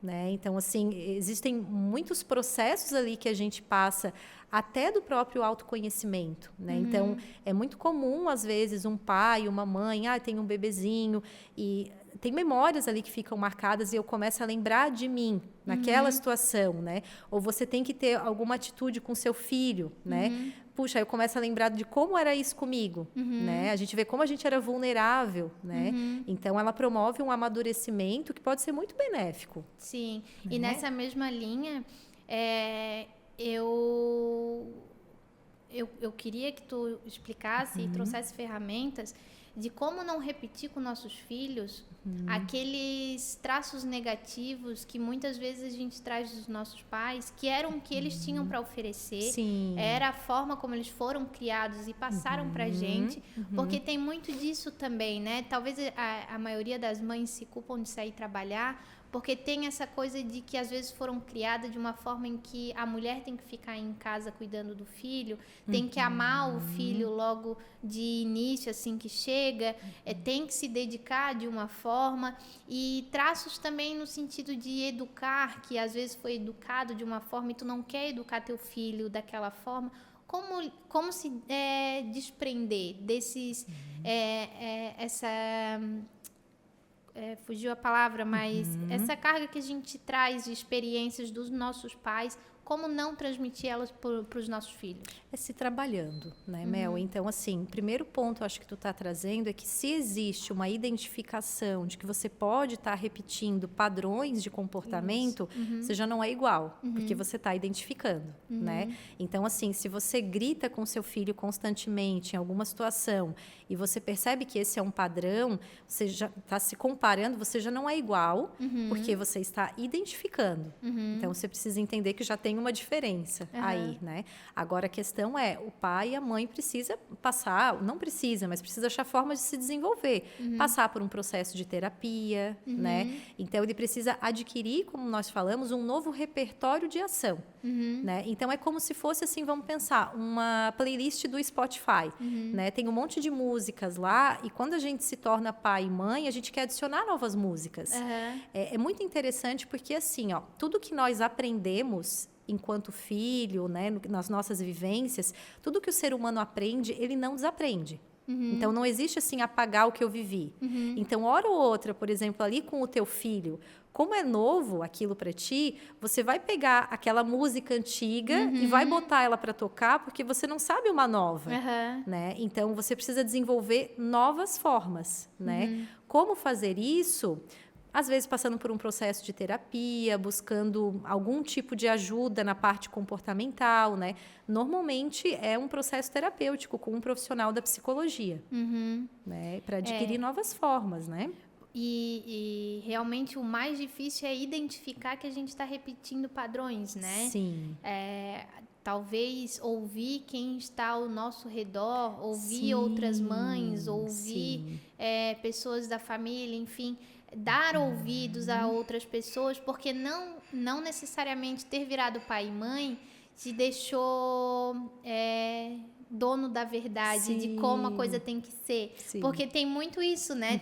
Né? Então, assim, existem muitos processos ali que a gente passa até do próprio autoconhecimento, né? Então, é muito comum, às vezes, um pai, uma mãe, tem um bebezinho e tem memórias ali que ficam marcadas e eu começo a lembrar de mim naquela situação, né? Ou você tem que ter alguma atitude com seu filho, né? Puxa, eu começo a lembrar de como era isso comigo, né? A gente vê como a gente era vulnerável, né? Então, ela promove um amadurecimento que pode ser muito benéfico. Sim, e nessa mesma linha, eu queria que tu explicasse e trouxesse ferramentas de como não repetir com nossos filhos aqueles traços negativos que muitas vezes a gente traz dos nossos pais, que eram o que eles tinham para oferecer, era a forma como eles foram criados e passaram para a gente, porque tem muito disso também, né? Talvez a maioria das mães se culpam de sair trabalhar, porque tem essa coisa de que às vezes foram criadas de uma forma em que a mulher tem que ficar em casa cuidando do filho, tem que amar o filho logo de início, assim que chega, tem que se dedicar de uma forma, e traços também no sentido de educar, que às vezes foi educado de uma forma e tu não quer educar teu filho daquela forma. Como se desprender desses fugiu a palavra, mas essa carga que a gente traz de experiências dos nossos pais, como não transmitir elas para os nossos filhos? É se trabalhando, né, Mel? Então, assim, o primeiro ponto, acho que tu está trazendo é que se existe uma identificação de que você pode estar repetindo padrões de comportamento, você já não é igual, porque você está identificando, né? Então, assim, se você grita com seu filho constantemente em alguma situação e você percebe que esse é um padrão, você já está se comparando, você já não é igual, porque você está identificando. Então, você precisa entender que já tem tem uma diferença aí, né? Agora, a questão é, o pai e a mãe precisa passar, não precisa, mas precisa achar formas de se desenvolver. Passar por um processo de terapia, né? Então, ele precisa adquirir, como nós falamos, um novo repertório de ação, né? Então, é como se fosse, assim, vamos pensar, uma playlist do Spotify, né? Tem um monte de músicas lá, e quando a gente se torna pai e mãe, a gente quer adicionar novas músicas. É muito interessante porque, assim, ó, tudo que nós aprendemos enquanto filho, né, nas nossas vivências, tudo que o ser humano aprende, ele não desaprende. Então, não existe, assim, apagar o que eu vivi. Então, hora ou outra, por exemplo, ali com o teu filho, como é novo aquilo para ti, você vai pegar aquela música antiga e vai botar ela para tocar, porque você não sabe uma nova, né? Então, você precisa desenvolver novas formas, né? Como fazer isso? Às vezes passando por um processo de terapia, buscando algum tipo de ajuda na parte comportamental, né? Normalmente é um processo terapêutico com um profissional da psicologia, né? Para adquirir novas formas, né? E realmente o mais difícil é identificar que a gente está repetindo padrões, né? Sim. Talvez ouvir quem está ao nosso redor, ouvir outras mães, ouvir pessoas da família, enfim, dar ouvidos a outras pessoas, porque não necessariamente ter virado pai e mãe te deixou dono da verdade, de como a coisa tem que ser. Sim. Porque tem muito isso, né?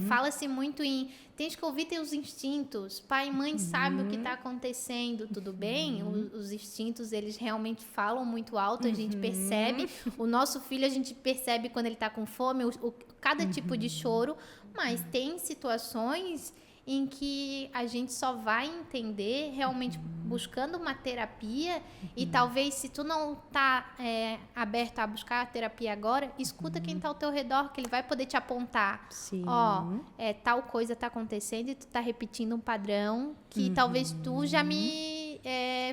Fala-se muito em tens que ouvir teus instintos. Pai e mãe sabem o que está acontecendo, tudo bem? Os instintos, eles realmente falam muito alto, a gente percebe. O nosso filho, a gente percebe quando ele está com fome, cada tipo de choro. Mas tem situações em que a gente só vai entender realmente buscando uma terapia e talvez se tu não tá aberto a buscar a terapia agora, escuta quem tá ao teu redor, que ele vai poder te apontar. Sim. Tal coisa tá acontecendo e tu tá repetindo um padrão que talvez tu já me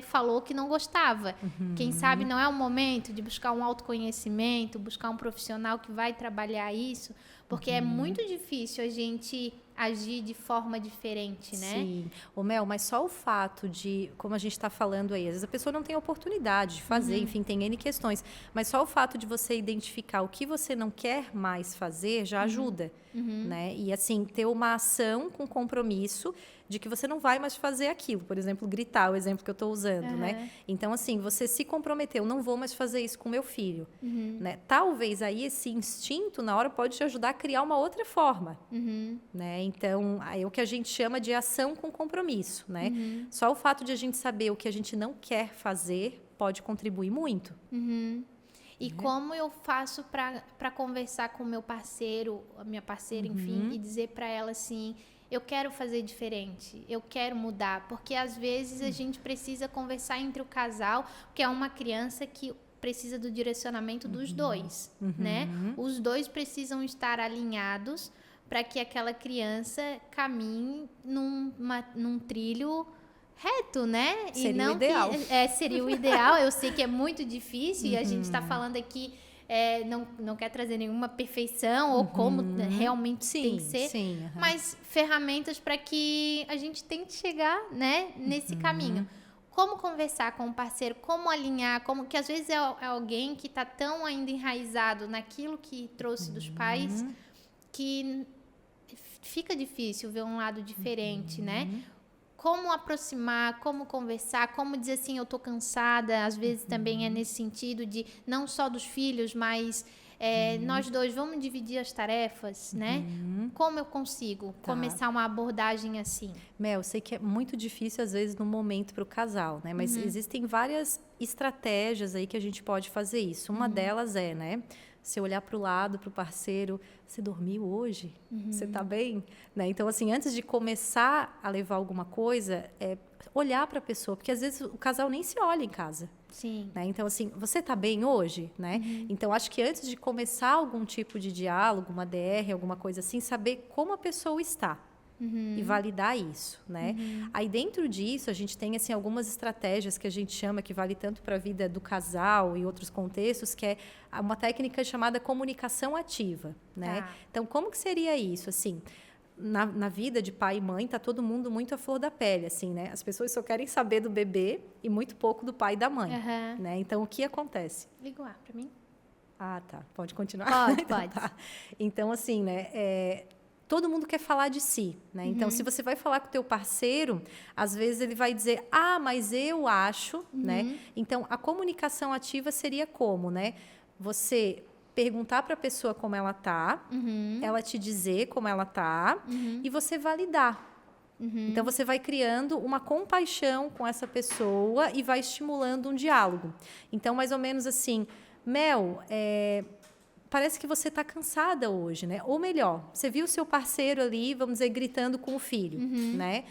falou que não gostava. Quem sabe não é o momento de buscar um autoconhecimento, buscar um profissional que vai trabalhar isso, porque é muito difícil a gente agir de forma diferente, né? Sim. Mel, mas só o fato de, como a gente está falando aí, às vezes a pessoa não tem oportunidade de fazer, enfim, tem N questões, mas só o fato de você identificar o que você não quer mais fazer já ajuda, né? E assim, ter uma ação com compromisso de que você não vai mais fazer aquilo, por exemplo, gritar, o exemplo que eu estou usando, né? Então, assim, você se comprometeu, não vou mais fazer isso com meu filho, né? Talvez aí esse instinto, na hora, pode te ajudar a criar uma outra forma, né? Então, é o que a gente chama de ação com compromisso, né? Só o fato de a gente saber o que a gente não quer fazer pode contribuir muito. E como eu faço para conversar com o meu parceiro, a minha parceira, enfim, e dizer para ela assim, eu quero fazer diferente, eu quero mudar, porque às vezes a gente precisa conversar entre o casal, porque é uma criança que precisa do direcionamento dos dois, né? Os dois precisam estar alinhados para que aquela criança caminhe num trilho reto, né? Seria o ideal. Seria o ideal. Eu sei que é muito difícil e a gente está falando aqui, não quer trazer nenhuma perfeição ou como realmente tem que ser, mas ferramentas para que a gente tente chegar, né, nesse caminho. Como conversar com o parceiro, como alinhar, que às vezes é alguém que está tão ainda enraizado naquilo que trouxe dos pais que fica difícil ver um lado diferente, né? Como aproximar, como conversar, como dizer assim, eu tô cansada, às vezes também é nesse sentido de não só dos filhos, mas nós dois vamos dividir as tarefas, né? Como eu consigo começar uma abordagem assim? Mel, eu sei que é muito difícil às vezes no momento para o casal, né? Mas existem várias estratégias aí que a gente pode fazer isso. Uma delas é, né? Você olhar para o lado, para o parceiro, você dormiu hoje? Você está bem? Né? Então, assim, antes de começar a levar alguma coisa, olhar para a pessoa, porque às vezes o casal nem se olha em casa. Sim. Né? Então, assim, você está bem hoje? Né? Então, acho que antes de começar algum tipo de diálogo, uma DR, alguma coisa assim, saber como a pessoa está. E validar isso, né? Aí dentro disso a gente tem assim algumas estratégias que a gente chama, que vale tanto para a vida do casal e outros contextos, que é uma técnica chamada comunicação ativa, né? Então como que seria isso? Assim, na vida de pai e mãe, tá todo mundo muito à flor da pele, assim, né? As pessoas só querem saber do bebê e muito pouco do pai e da mãe, né? Então, o que acontece? Liga o ar pra mim. Ah, tá. Pode continuar? Pode, Então, pode. tá. Então, assim, né? Todo mundo quer falar de si, né? Então, se você vai falar com o teu parceiro, às vezes ele vai dizer, mas eu acho, né? Então, a comunicação ativa seria como, né? Você perguntar para a pessoa como ela tá, ela te dizer como ela tá, e você validar. Então, você vai criando uma compaixão com essa pessoa e vai estimulando um diálogo. Então, mais ou menos assim, Mel, parece que você está cansada hoje, né? Ou melhor, você viu o seu parceiro ali, vamos dizer, gritando com o filho, né?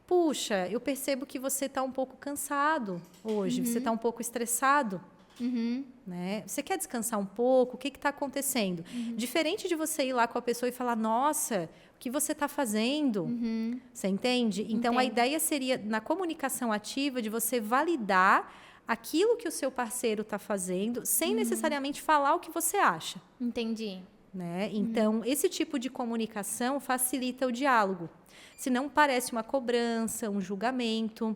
Puxa, eu percebo que você está um pouco cansado hoje, você está um pouco estressado, né? Você quer descansar um pouco? O que está acontecendo? Diferente de você ir lá com a pessoa e falar, nossa, o que você está fazendo? Você entende? Então, Entendo. a ideia seria, na comunicação ativa, de você validar aquilo que o seu parceiro está fazendo, sem necessariamente falar o que você acha. Entendi. Né? Então, esse tipo de comunicação facilita o diálogo. Senão, parece uma cobrança, um julgamento.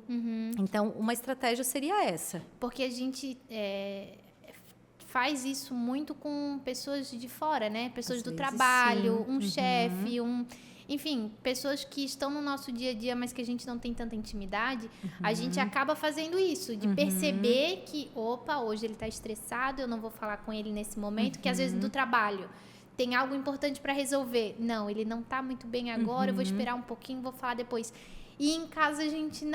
Então, uma estratégia seria essa. Porque a gente faz isso muito com pessoas de fora, né? Pessoas Às do vezes, trabalho, sim. um chefe, enfim, pessoas que estão no nosso dia a dia, mas que a gente não tem tanta intimidade, a gente acaba fazendo isso, de perceber que, opa, hoje ele está estressado, eu não vou falar com ele nesse momento, que às vezes do trabalho tem algo importante para resolver. Não, ele não está muito bem agora, eu vou esperar um pouquinho, vou falar depois. E em casa a gente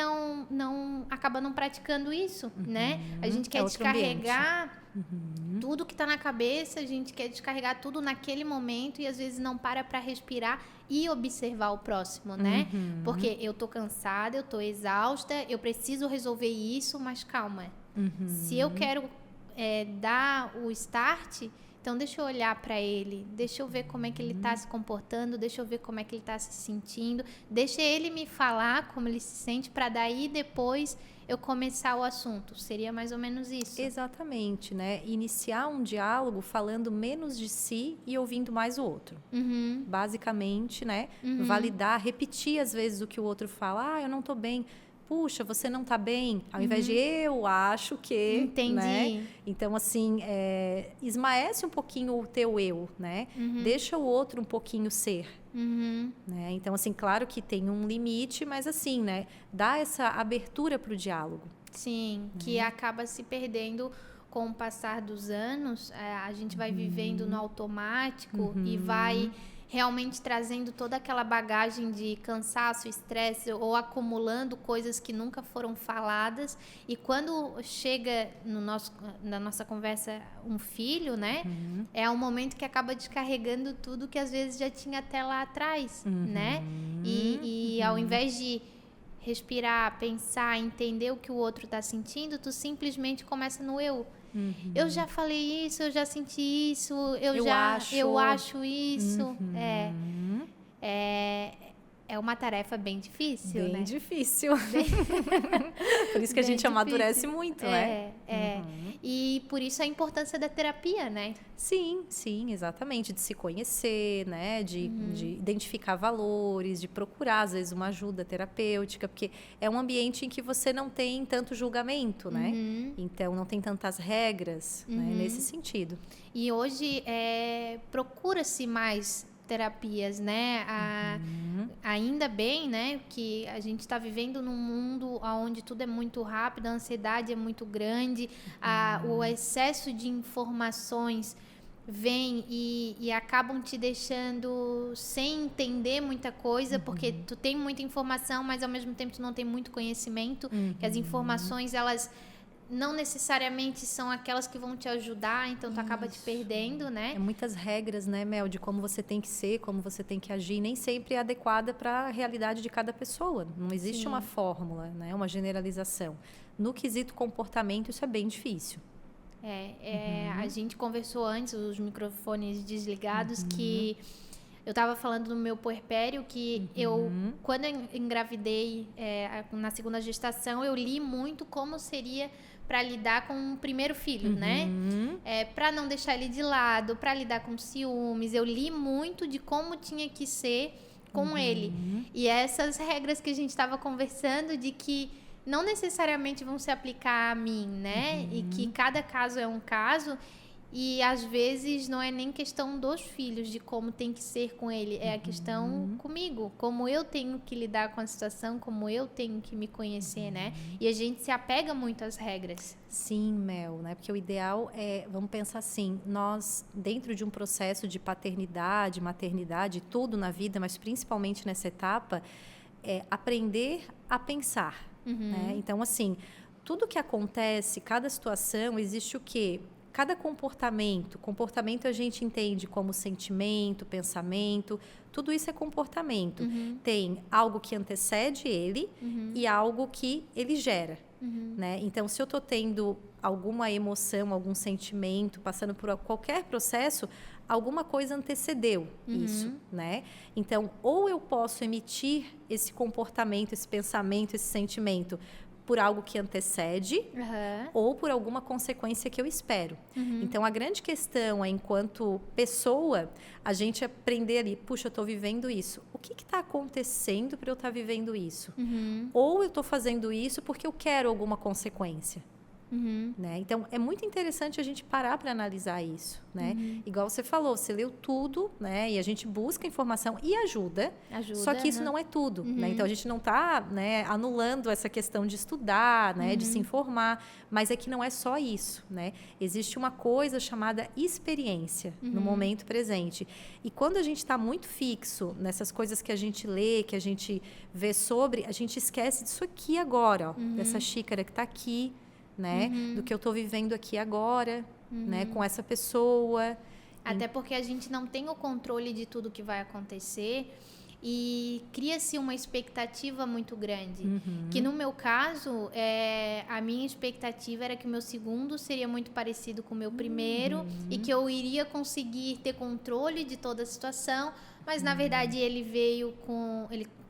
acaba não praticando isso, né? A gente quer descarregar tudo que está na cabeça, a gente quer descarregar tudo naquele momento e às vezes não para respirar e observar o próximo, né? Porque eu tô cansada, eu tô exausta, eu preciso resolver isso, mas calma. Se eu quero dar o start, então deixa eu olhar para ele, deixa eu ver como é que ele está se comportando, deixa eu ver como é que ele está se sentindo, deixa ele me falar como ele se sente para daí depois eu começar o assunto. Seria mais ou menos isso. Exatamente, né? Iniciar um diálogo falando menos de si e ouvindo mais o outro. Basicamente, né? Validar, repetir às vezes o que o outro fala. Eu não tô bem. Puxa, você não tá bem. Ao invés de eu acho que... Entendi. Né? Então, assim, esmaece um pouquinho o teu eu, né? Deixa o outro um pouquinho ser. Né? Então, assim, claro que tem um limite, mas assim, né? Dá essa abertura para o diálogo. Sim, que acaba se perdendo com o passar dos anos. A gente vai vivendo no automático e vai realmente trazendo toda aquela bagagem de cansaço, estresse ou acumulando coisas que nunca foram faladas. E quando chega na nossa conversa um filho, né? É um momento que acaba descarregando tudo que às vezes já tinha até lá atrás, né? E ao invés de respirar, pensar, entender o que o outro está sentindo, tu simplesmente começa no eu. Eu já falei isso, eu já senti isso, eu acho isso. É uma tarefa bem difícil, né? Bem difícil. Por isso que a gente amadurece muito, né? E por isso a importância da terapia, né? Sim, exatamente. De se conhecer, né? De identificar valores, de procurar, às vezes, uma ajuda terapêutica, porque é um ambiente em que você não tem tanto julgamento, né? Então, não tem tantas regras, né? Nesse sentido. E hoje, procura-se mais terapias, né? Ainda bem, né, que a gente está vivendo num mundo onde tudo é muito rápido, a ansiedade é muito grande, o excesso de informações vem e acabam te deixando sem entender muita coisa, porque tu tem muita informação, mas ao mesmo tempo tu não tem muito conhecimento, que as informações, elas não necessariamente são aquelas que vão te ajudar, então tu acaba te perdendo, né? É muitas regras, né, Mel, de como você tem que ser, como você tem que agir, nem sempre é adequada para a realidade de cada pessoa. Não existe uma fórmula, né, uma generalização. No quesito comportamento, isso é bem difícil. A gente conversou antes, os microfones desligados, que eu estava falando do meu puerpério, que quando eu engravidei, na segunda gestação, eu li muito como seria para lidar com o primeiro filho, né? Para não deixar ele de lado, para lidar com ciúmes. Eu li muito de como tinha que ser com ele. E essas regras que a gente estava conversando de que não necessariamente vão se aplicar a mim, né? E que cada caso é um caso. E, às vezes, não é nem questão dos filhos, de como tem que ser com ele. É a questão comigo. Como eu tenho que lidar com a situação, como eu tenho que me conhecer, né? E a gente se apega muito às regras. Sim, Mel, né? Porque o ideal é, vamos pensar assim, nós, dentro de um processo de paternidade, maternidade, tudo na vida, mas principalmente nessa etapa, é aprender a pensar. Né? Então, assim, tudo que acontece, cada situação, existe o quê? Cada comportamento a gente entende como sentimento, pensamento, tudo isso é comportamento. Tem algo que antecede ele e algo que ele gera. Né? Então, se eu estou tendo alguma emoção, algum sentimento, passando por qualquer processo, alguma coisa antecedeu isso. Né? Então, ou eu posso emitir esse comportamento, esse pensamento, esse sentimento por algo que antecede ou por alguma consequência que eu espero. Então, a grande questão é, enquanto pessoa, a gente aprender ali, puxa, eu estou vivendo isso. O que está acontecendo para eu estar vivendo isso? Ou eu estou fazendo isso porque eu quero alguma consequência. Né? Então, é muito interessante a gente parar para analisar isso. Né? Igual você falou, você leu tudo, né? E a gente busca informação e ajuda só que isso não é tudo. Né? Então, a gente não está, né, anulando essa questão de estudar, né, de se informar, mas é que não é só isso. Né? Existe uma coisa chamada experiência no momento presente. E quando a gente está muito fixo nessas coisas que a gente lê, que a gente vê sobre, a gente esquece disso aqui agora, ó, dessa xícara que está aqui, né? Do que eu estou vivendo aqui agora, né? Com essa pessoa. Até porque a gente não tem o controle de tudo que vai acontecer e cria-se uma expectativa muito grande. Que no meu caso, a minha expectativa era que o meu segundo seria muito parecido com o meu primeiro e que eu iria conseguir ter controle de toda a situação, mas na verdade ele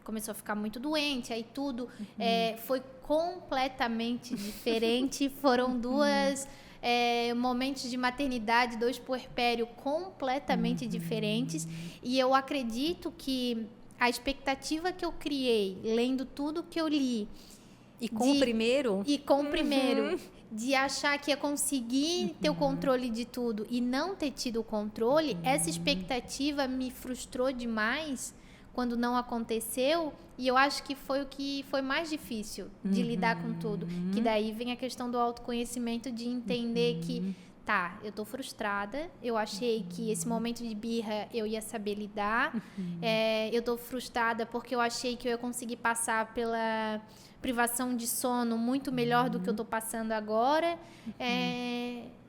começou a ficar muito doente, aí tudo foi completamente diferente. Foram duas momentos de maternidade, 2 puerpério completamente diferentes. E eu acredito que a expectativa que eu criei, lendo tudo que eu li... E com o primeiro? E com o primeiro. De achar que ia conseguir ter o controle de tudo e não ter tido o controle, essa expectativa me frustrou demais quando não aconteceu, e eu acho que foi o que foi mais difícil de lidar com tudo. Que daí vem a questão do autoconhecimento, de entender que, tá, eu tô frustrada, eu achei que esse momento de birra eu ia saber lidar, eu tô frustrada porque eu achei que eu ia conseguir passar pela privação de sono muito melhor do que eu tô passando agora,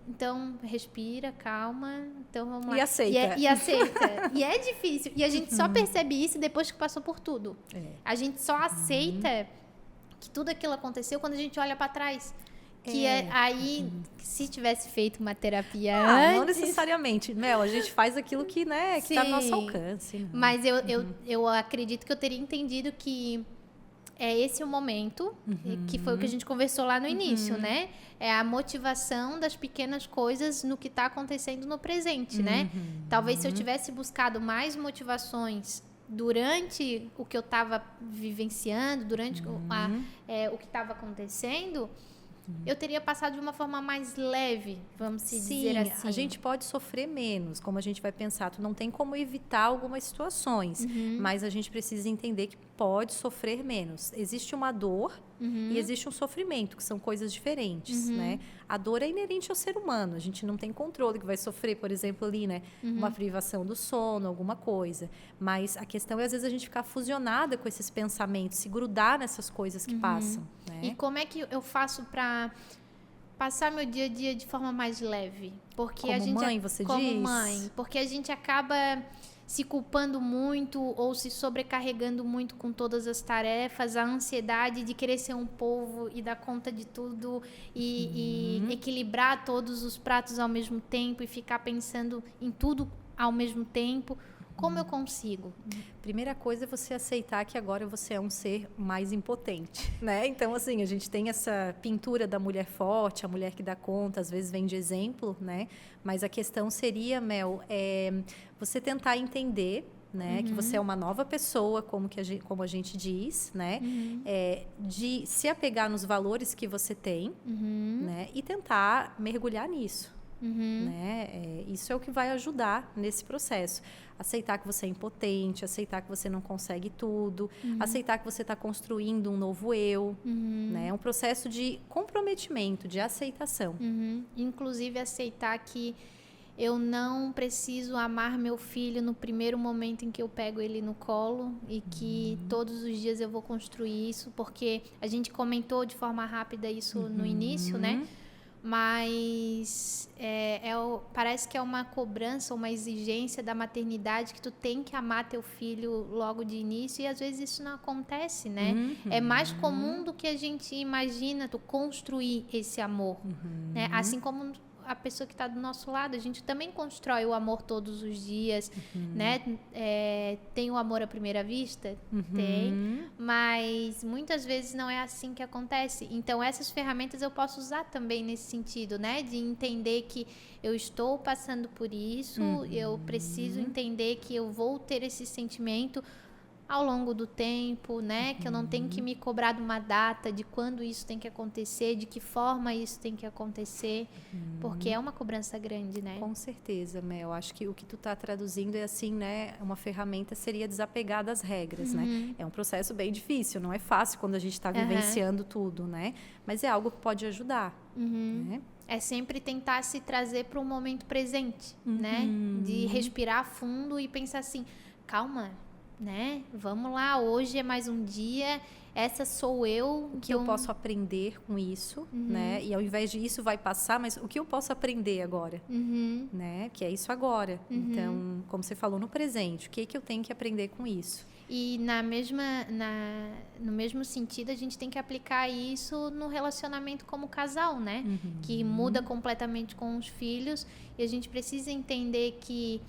então, respira, calma. Então, vamos lá. E aceita. E aceita. E é difícil. E a gente só percebe isso depois que passou por tudo. A gente só aceita que tudo aquilo aconteceu quando a gente olha para trás. Que aí, se tivesse feito uma terapia antes... Não necessariamente. Mel, a gente faz aquilo que, né, que está no nosso alcance. Né? Mas eu acredito que eu teria entendido que é esse o momento, que foi o que a gente conversou lá no início, né? É a motivação das pequenas coisas no que está acontecendo no presente, né? Talvez se eu tivesse buscado mais motivações durante o que eu estava vivenciando, durante o que estava acontecendo, eu teria passado de uma forma mais leve, vamos dizer assim. A gente pode sofrer menos, como a gente vai pensar. Tu não tem como evitar algumas situações, mas a gente precisa entender que pode sofrer menos. Existe uma dor e existe um sofrimento, que são coisas diferentes, né? A dor é inerente ao ser humano. A gente não tem controle que vai sofrer, por exemplo, ali, né? Uma privação do sono, alguma coisa. Mas a questão é, às vezes, a gente ficar fusionada com esses pensamentos, se grudar nessas coisas que passam, né? E como é que eu faço para passar meu dia a dia de forma mais leve? Porque como mãe, você diz? Como mãe. Porque a gente acaba se culpando muito ou se sobrecarregando muito com todas as tarefas, a ansiedade de querer ser um polvo e dar conta de tudo e equilibrar todos os pratos ao mesmo tempo e ficar pensando em tudo ao mesmo tempo. Como eu consigo? Primeira coisa é você aceitar que agora você é um ser mais impotente, né? Então, assim, a gente tem essa pintura da mulher forte, a mulher que dá conta, às vezes vem de exemplo, né? Mas a questão seria, Mel, você tentar entender, né? Que você é uma nova pessoa, como a gente diz, né? De se apegar nos valores que você tem, né? E tentar mergulhar nisso. Né? Isso é o que vai ajudar nesse processo. Aceitar que você é impotente, aceitar que você não consegue tudo, aceitar que você está construindo um novo eu. Né? É um processo de comprometimento, de aceitação. Inclusive aceitar que eu não preciso amar meu filho no primeiro momento em que eu pego ele no colo e que todos os dias eu vou construir isso, porque a gente comentou de forma rápida isso no início, né? Mas parece que é uma cobrança, uma exigência da maternidade que tu tem que amar teu filho logo de início e às vezes isso não acontece, né? É mais comum do que a gente imagina tu construir esse amor, né? Assim como a pessoa que está do nosso lado, a gente também constrói o amor todos os dias, né? Tem o amor à primeira vista? Tem, mas muitas vezes não é assim que acontece. Então, essas ferramentas eu posso usar também nesse sentido, né? De entender que eu estou passando por isso, eu preciso entender que eu vou ter esse sentimento ao longo do tempo, né? Que eu não tenho que me cobrar de uma data, de quando isso tem que acontecer, de que forma isso tem que acontecer, porque é uma cobrança grande, né? Com certeza, Mel. Acho que o que tu tá traduzindo é assim, né? Uma ferramenta seria desapegar das regras, né? É um processo bem difícil, não é fácil quando a gente está vivenciando tudo, né? Mas é algo que pode ajudar, né? É sempre tentar se trazer para o momento presente, né? De respirar fundo e pensar assim, calma, né? Vamos lá, hoje é mais um dia, essa sou eu. O que eu posso aprender com isso, né? E ao invés de isso vai passar, mas o que eu posso aprender agora, né? Que é isso agora. Então, como você falou, no presente, o que eu tenho que aprender com isso? E no mesmo sentido, a gente tem que aplicar isso no relacionamento como casal, né? Que muda completamente com os filhos e a gente precisa entender que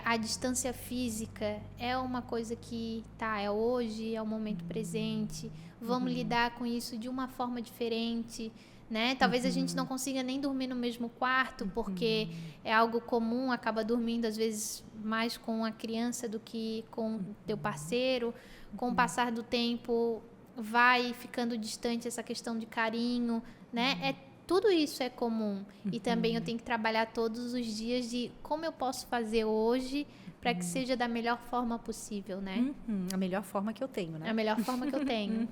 a distância física é uma coisa que é hoje, é o momento presente. Vamos lidar com isso de uma forma diferente, né? Talvez a gente não consiga nem dormir no mesmo quarto, porque é algo comum, acaba dormindo às vezes mais com a criança do que com teu parceiro. Com o passar do tempo, vai ficando distante essa questão de carinho, né? Tudo isso é comum. E também eu tenho que trabalhar todos os dias de como eu posso fazer hoje para que seja da melhor forma possível, né? A melhor forma que eu tenho, né? A melhor forma que eu tenho.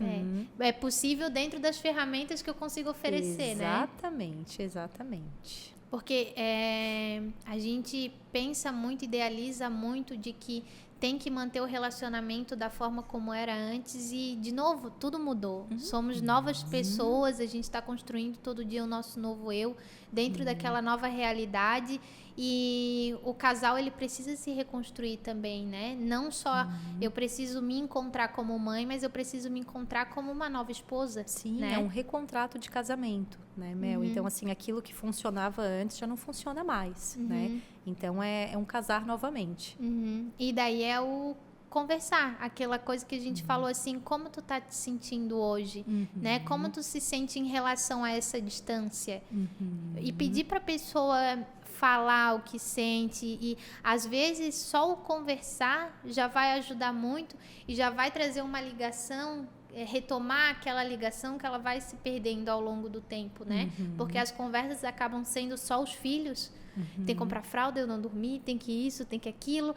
É possível dentro das ferramentas que eu consigo oferecer, Exatamente, né? Exatamente. Porque a gente pensa muito, idealiza muito de que tem que manter o relacionamento da forma como era antes e, de novo, tudo mudou. Somos novas pessoas, a gente está construindo todo dia o nosso novo eu dentro daquela nova realidade e o casal, ele precisa se reconstruir também, né? Não só eu preciso me encontrar como mãe, mas eu preciso me encontrar como uma nova esposa. Sim, né? É um recontrato de casamento, né, Mel? Então, assim, aquilo que funcionava antes já não funciona mais, né? Então, é um casar novamente. E daí é o conversar, aquela coisa que a gente falou assim, como tu tá te sentindo hoje, né? Como tu se sente em relação a essa distância. E pedir para a pessoa falar o que sente e às vezes só o conversar já vai ajudar muito e já vai trazer uma ligação, retomar aquela ligação que ela vai se perdendo ao longo do tempo, né? Porque as conversas acabam sendo só os filhos. Tem que comprar fralda, eu não dormi, tem que isso, tem que aquilo.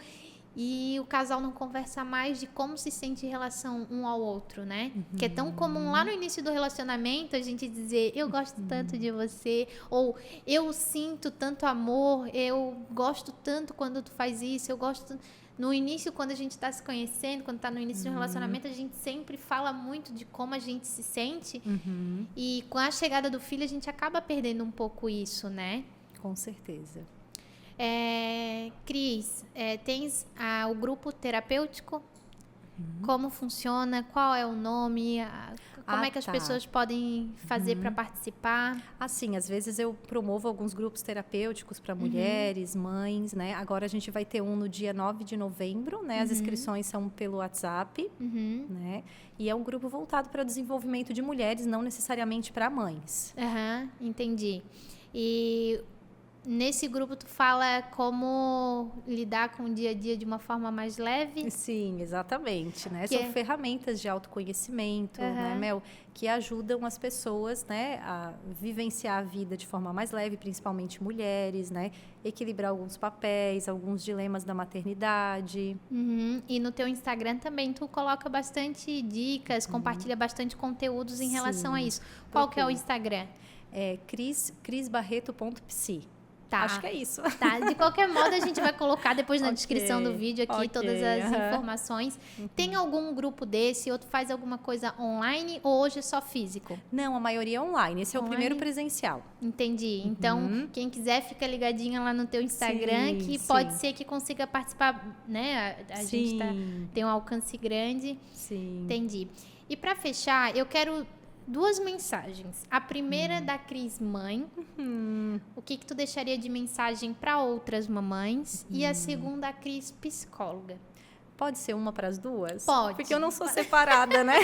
E o casal não conversa mais de como se sente em relação um ao outro, né? Que é tão comum lá no início do relacionamento a gente dizer, eu gosto tanto de você, ou eu sinto tanto amor, eu gosto tanto quando tu faz isso, eu gosto... No início, quando a gente está se conhecendo, quando está no início de um relacionamento, a gente sempre fala muito de como a gente se sente. E com a chegada do filho, a gente acaba perdendo um pouco isso, né? Com certeza. Cris, tens o grupo terapêutico? Como funciona? Qual é o nome? Como é que as pessoas podem fazer para participar? Assim, às vezes eu promovo alguns grupos terapêuticos para mulheres, mães, né? Agora a gente vai ter um no dia 9 de novembro, né? As inscrições são pelo WhatsApp, né? E é um grupo voltado para o desenvolvimento de mulheres, não necessariamente para mães. Entendi. E nesse grupo tu fala como lidar com o dia a dia de uma forma mais leve? Sim, exatamente, né? Que São ferramentas de autoconhecimento, né, Mel, que ajudam as pessoas, né, a vivenciar a vida de forma mais leve, principalmente mulheres, né? Equilibrar alguns papéis, alguns dilemas da maternidade. E no teu Instagram também tu coloca bastante dicas, compartilha bastante conteúdos em relação a isso. Qual que é o Instagram? É crisbarreto.psi. Tá. Acho que é isso. Tá, de qualquer modo a gente vai colocar depois na descrição do vídeo aqui todas as informações. Tem algum grupo desse, ou tu faz alguma coisa online ou hoje é só físico? Não, a maioria é online. Esse é o primeiro presencial. Entendi. Então, quem quiser fica ligadinha lá no teu Instagram, que pode ser que consiga participar, né? A gente tem um alcance grande. Sim. Entendi. E para fechar, eu quero 2 mensagens. A primeira da Cris mãe. O que tu deixaria de mensagem para outras mamães? E a segunda, a Cris psicóloga. Pode ser uma para as duas? Pode. Porque eu não sou separada, né?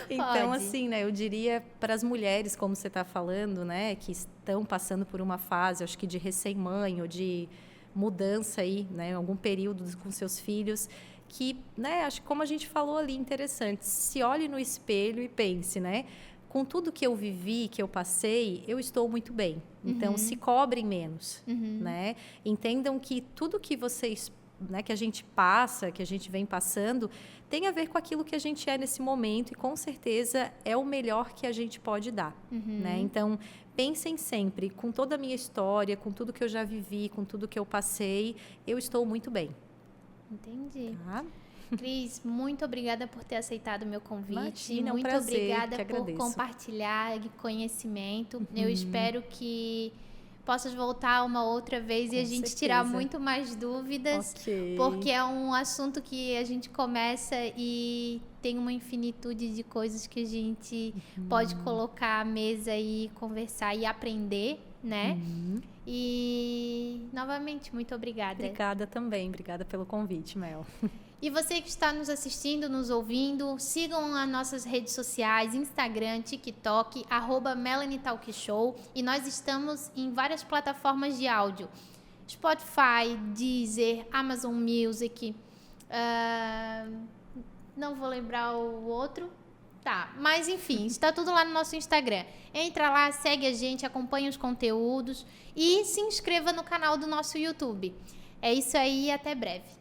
Então, Pode. assim, né? Eu diria para as mulheres, como você está falando, né? Que estão passando por uma fase, acho que de recém-mãe ou de mudança aí, né? Algum período com seus filhos, que, né? Acho que como a gente falou ali, interessante. Se olhe no espelho e pense, né? Com tudo que eu vivi, que eu passei, eu estou muito bem. Então, se cobrem menos, né? Entendam que tudo que vocês, né, que a gente passa, que a gente vem passando, tem a ver com aquilo que a gente é nesse momento e, com certeza, é o melhor que a gente pode dar, né? Então, pensem sempre, com toda a minha história, com tudo que eu já vivi, com tudo que eu passei, eu estou muito bem. Entendi. Tá? Cris, muito obrigada por ter aceitado o meu convite. Imagina, muito é um prazer, obrigada que por agradeço. compartilhar conhecimento. Eu espero que possas voltar uma outra vez e a gente tirar muito mais dúvidas, porque é um assunto que a gente começa e tem uma infinitude de coisas que a gente pode colocar à mesa e conversar e aprender, né? E, novamente, muito obrigada. Obrigada também, obrigada pelo convite, Mel. E você que está nos assistindo, nos ouvindo, sigam as nossas redes sociais, Instagram, TikTok, @MelanieTalkShow. E nós estamos em várias plataformas de áudio. Spotify, Deezer, Amazon Music. Não vou lembrar o outro. Tá, mas enfim, está tudo lá no nosso Instagram. Entra lá, segue a gente, acompanha os conteúdos e se inscreva no canal do nosso YouTube. É isso aí e até breve.